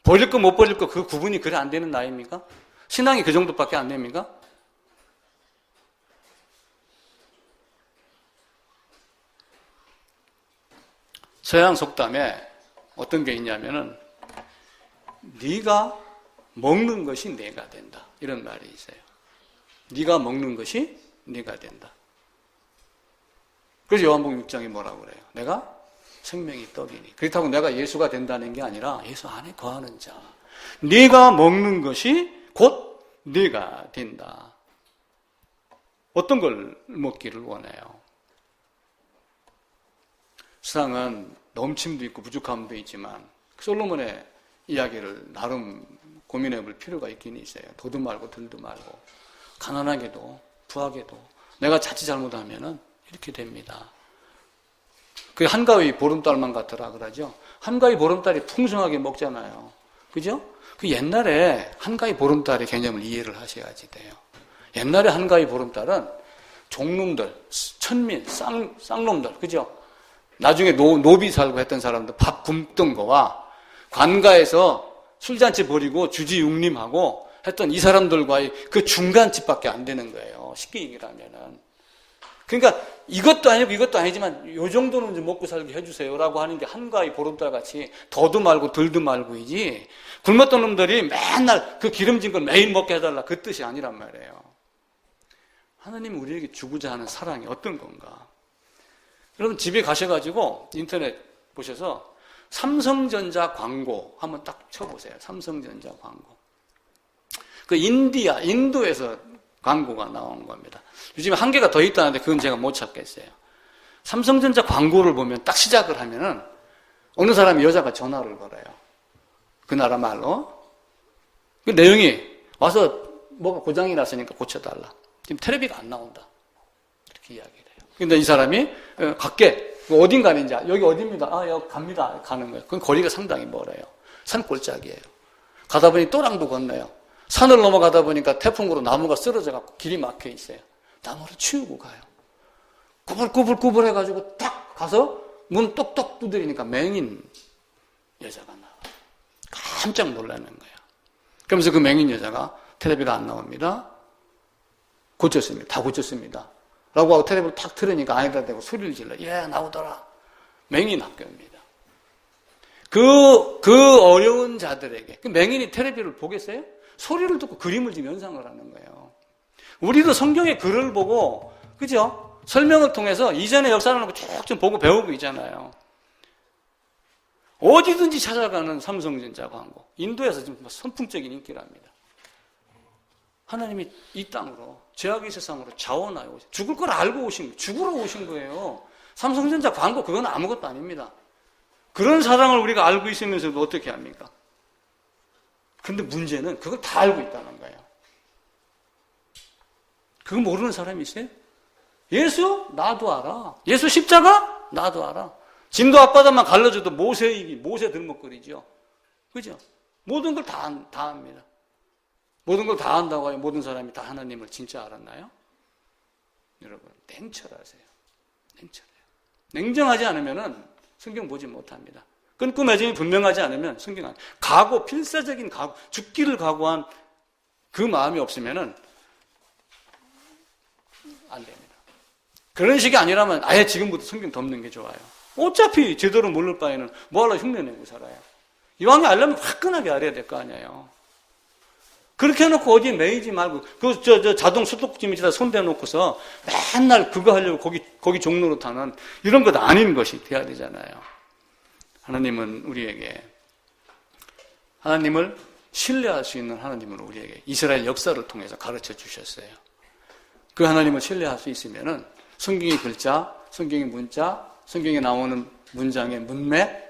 버릴 거 못 버릴 거 그 구분이 그래 안 되는 나이입니까? 신앙이 그 정도밖에 안 됩니까? 서양 속담에 어떤 게 있냐면은 네가 먹는 것이 내가 된다. 이런 말이 있어요. 네가 먹는 것이 네가 된다. 그래서 요한복음 6장에 뭐라고 그래요? 내가 생명이 떡이니. 그렇다고 내가 예수가 된다는 게 아니라 예수 안에 거하는 자. 네가 먹는 것이 곧 네가 된다. 어떤 걸 먹기를 원해요? 세상은 넘침도 있고 부족함도 있지만 솔로몬의 이야기를 나름 고민해 볼 필요가 있긴 있어요. 도도 말고 들도 말고 가난하게도 부하게도 내가 자칫 잘못하면은 이렇게 됩니다. 그 한가위 보름달만 같더라 그러죠. 한가위 보름달이 풍성하게 먹잖아요. 그죠? 그 옛날에 한가위 보름달의 개념을 이해를 하셔야지 돼요. 옛날에 한가위 보름달은 종놈들, 천민, 쌍놈들, 그죠? 나중에 노비 살고 했던 사람들 밥 굶던 거와 관가에서 술잔치 벌이고 주지육림하고 했던 이 사람들과의 그 중간집밖에 안 되는 거예요. 쉽게 얘기하면은. 그러니까 이것도 아니고 이것도 아니지만 요 정도는 좀 먹고 살게 해주세요라고 하는 게 한가위 보름달 같이 더도 말고 덜도 말고이지 굶었던 놈들이 맨날 그 기름진 걸 매일 먹게 해달라 그 뜻이 아니란 말이에요. 하나님은 우리에게 주고자 하는 사랑이 어떤 건가? 여러분 집에 가셔가지고 인터넷 보셔서 삼성전자 광고 한번 딱 쳐보세요. 삼성전자 광고. 그 인도에서 광고가 나온 겁니다. 요즘에 한 개가 더 있다는데 그건 제가 못 찾겠어요. 삼성전자 광고를 보면 딱 시작을 하면은 어느 사람이 여자가 전화를 걸어요. 그 나라 말로. 그 내용이 와서 뭐가 고장이 났으니까 고쳐달라. 지금 텔레비가 안 나온다. 이렇게 이야기를 해요. 근데 이 사람이 갈게. 어딘 가는지, 여기 어디입니다. 여기 갑니다. 가는 거예요. 그건 거리가 상당히 멀어요. 산골짜기예요. 가다 보니 또랑도 건너요. 산을 넘어가다 보니까 태풍으로 나무가 쓰러져갖고 길이 막혀 있어요. 나무를 치우고 가요. 꾸불꾸불 해가지고 딱 가서 문 똑똑 두드리니까 맹인 여자가 나와요. 깜짝 놀라는 거예요. 그러면서 그 맹인 여자가 텔레비가 안 나옵니다. 고쳤습니다. 다 고쳤습니다. 라고 하고 텔레비를 탁 틀으니까 안에다 대고 소리를 질러. 예, 나오더라. 맹인 학교입니다. 그 어려운 자들에게, 그 맹인이 텔레비를 보겠어요? 소리를 듣고 그림을 지금 연상을 하는 거예요. 우리도 성경의 글을 보고, 그죠? 설명을 통해서 이전의 역사를 쭉 좀 보고 배우고 있잖아요. 어디든지 찾아가는 삼성전자 광고. 인도에서 지금 선풍적인 인기랍니다. 하나님이 이 땅으로, 죄악의 세상으로 자원하여 오신, 죽을 걸 알고 오신 거예요. 죽으러 오신 거예요. 삼성전자 광고, 그건 아무것도 아닙니다. 그런 사랑을 우리가 알고 있으면서도 어떻게 합니까? 근데 문제는 그걸 다 알고 있다는 거예요. 그거 모르는 사람이 있어요? 예수? 나도 알아. 예수 십자가? 나도 알아. 진도 앞바다만 갈라줘도 모세 들먹거리죠. 그죠? 모든 걸 다 압니다. 모든 걸 다 안다고 해요. 모든 사람이 다 하나님을 진짜 알았나요? 여러분, 냉철하세요. 냉철해요. 냉정하지 않으면은 성경 보지 못합니다. 끈끈 애정이 분명하지 않으면 성경 안, 각오, 필사적인 각오, 죽기를 각오한 그 마음이 없으면은 안 됩니다. 그런 식이 아니라면 아예 지금부터 성경 덮는 게 좋아요. 어차피 제대로 모를 바에는 뭐하러 흉내내고 살아요. 이왕에 알려면 화끈하게 알아야 될 거 아니에요. 그렇게 해놓고 어디에 매이지 말고, 자동 수도꼭지에다 손대놓고서 맨날 그거 하려고 거기 종로로 타는 이런 것 아닌 것이 돼야 되잖아요. 하나님은 우리에게, 하나님을 신뢰할 수 있는 하나님을 우리에게 이스라엘 역사를 통해서 가르쳐 주셨어요. 그 하나님을 신뢰할 수 있으면은 성경의 글자, 성경의 문자, 성경에 나오는 문장의 문맥,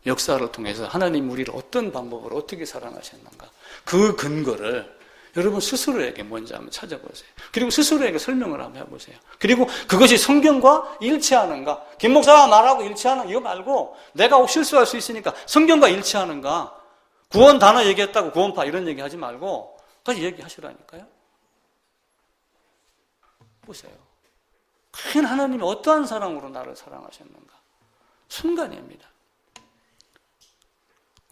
역사를 통해서 하나님 우리를 어떤 방법으로 어떻게 사랑하셨는가, 그 근거를 여러분 스스로에게 먼저 한번 찾아보세요. 그리고 스스로에게 설명을 한번 해보세요. 그리고 그것이 성경과 일치하는가, 김 목사가 말하고 일치하는 이거 말고 내가 혹 실수할 수 있으니까 성경과 일치하는가, 구원 단어 얘기했다고 구원파 이런 얘기 하지 말고 그까지 얘기하시라니까요. 보세요. 큰 하나님이 어떠한 사랑으로 나를 사랑하셨는가. 순간입니다.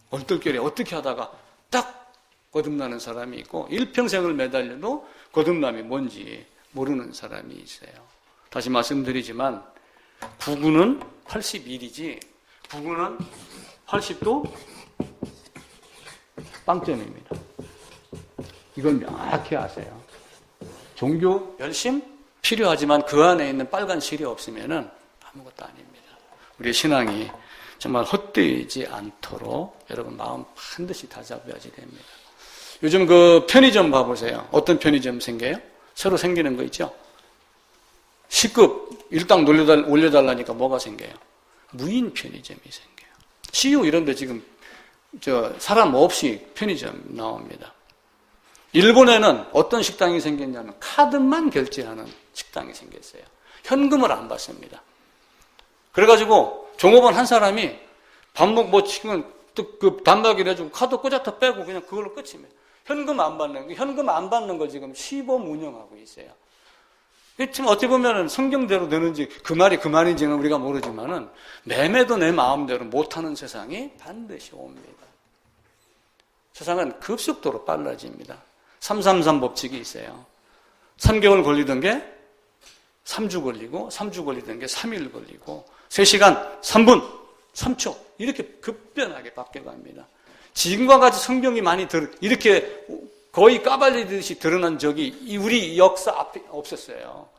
얼떨결에 어떻게 하다가 딱 거듭나는 사람이 있고, 일평생을 매달려도 거듭남이 뭔지 모르는 사람이 있어요. 다시 말씀드리지만 9구는 81이지 9구는 80도 빵점입니다. 이건 명확히 아세요. 종교 열심 필요하지만 그 안에 있는 빨간 실이 없으면 아무것도 아닙니다. 우리의 신앙이 정말 헛되지 않도록 여러분 마음 반드시 다잡아야지 됩니다. 요즘 그 편의점 봐보세요. 어떤 편의점 생겨요? 새로 생기는 거 있죠? C급 일당 올려달라니까 뭐가 생겨요? 무인 편의점이 생겨요. CU 이런 데 지금 사람 없이 편의점 나옵니다. 일본에는 어떤 식당이 생겼냐면 카드만 결제하는 식당이 생겼어요. 현금을 안 받습니다. 그래가지고 종업원 한 사람이 지금 그 단말기를 해주고 카드 꽂아서 빼고 그냥 그걸로 끝입니다. 현금 안 받는 걸 지금 시범 운영하고 있어요. 지금 어떻게 보면은 성경대로 되는지 그 말이 그 말인지는 우리가 모르지만은 매매도 내 마음대로 못하는 세상이 반드시 옵니다. 세상은 급속도로 빨라집니다. 333 법칙이 있어요. 3개월 걸리던 게 3주 걸리고, 3주 걸리던 게 3일 걸리고, 3시간 3분 3초 이렇게 급변하게 바뀌어갑니다. 지금과 같이 성경이 많이 이렇게 거의 까발리듯이 드러난 적이 우리 역사 앞에 없었어요.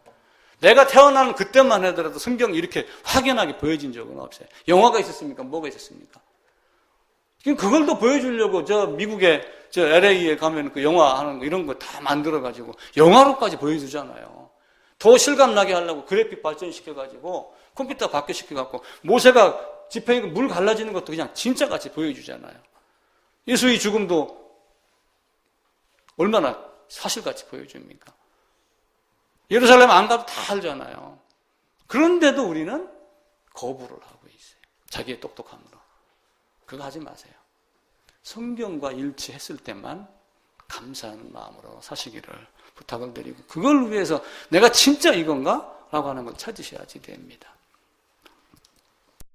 내가 태어난 그때만 하더라도 성경이 이렇게 확연하게 보여진 적은 없어요. 영화가 있었습니까? 뭐가 있었습니까? 지금 그걸 또 보여주려고 미국의 저 LA에 가면 그 영화 하는 거 이런 거 다 만들어가지고 영화로까지 보여주잖아요. 더 실감나게 하려고 그래픽 발전시켜가지고 컴퓨터 바뀌어시켜갖고 모세가 지팡이가 물 갈라지는 것도 그냥 진짜같이 보여주잖아요. 예수의 죽음도 얼마나 사실같이 보여줍니까? 예루살렘 안 가도 다 알잖아요. 그런데도 우리는 거부를 하고 있어요. 자기의 똑똑함으로. 그거 하지 마세요. 성경과 일치했을 때만 감사하는 마음으로 사시기를 부탁을 드리고, 그걸 위해서 내가 진짜 이건가? 라고 하는 걸 찾으셔야지 됩니다.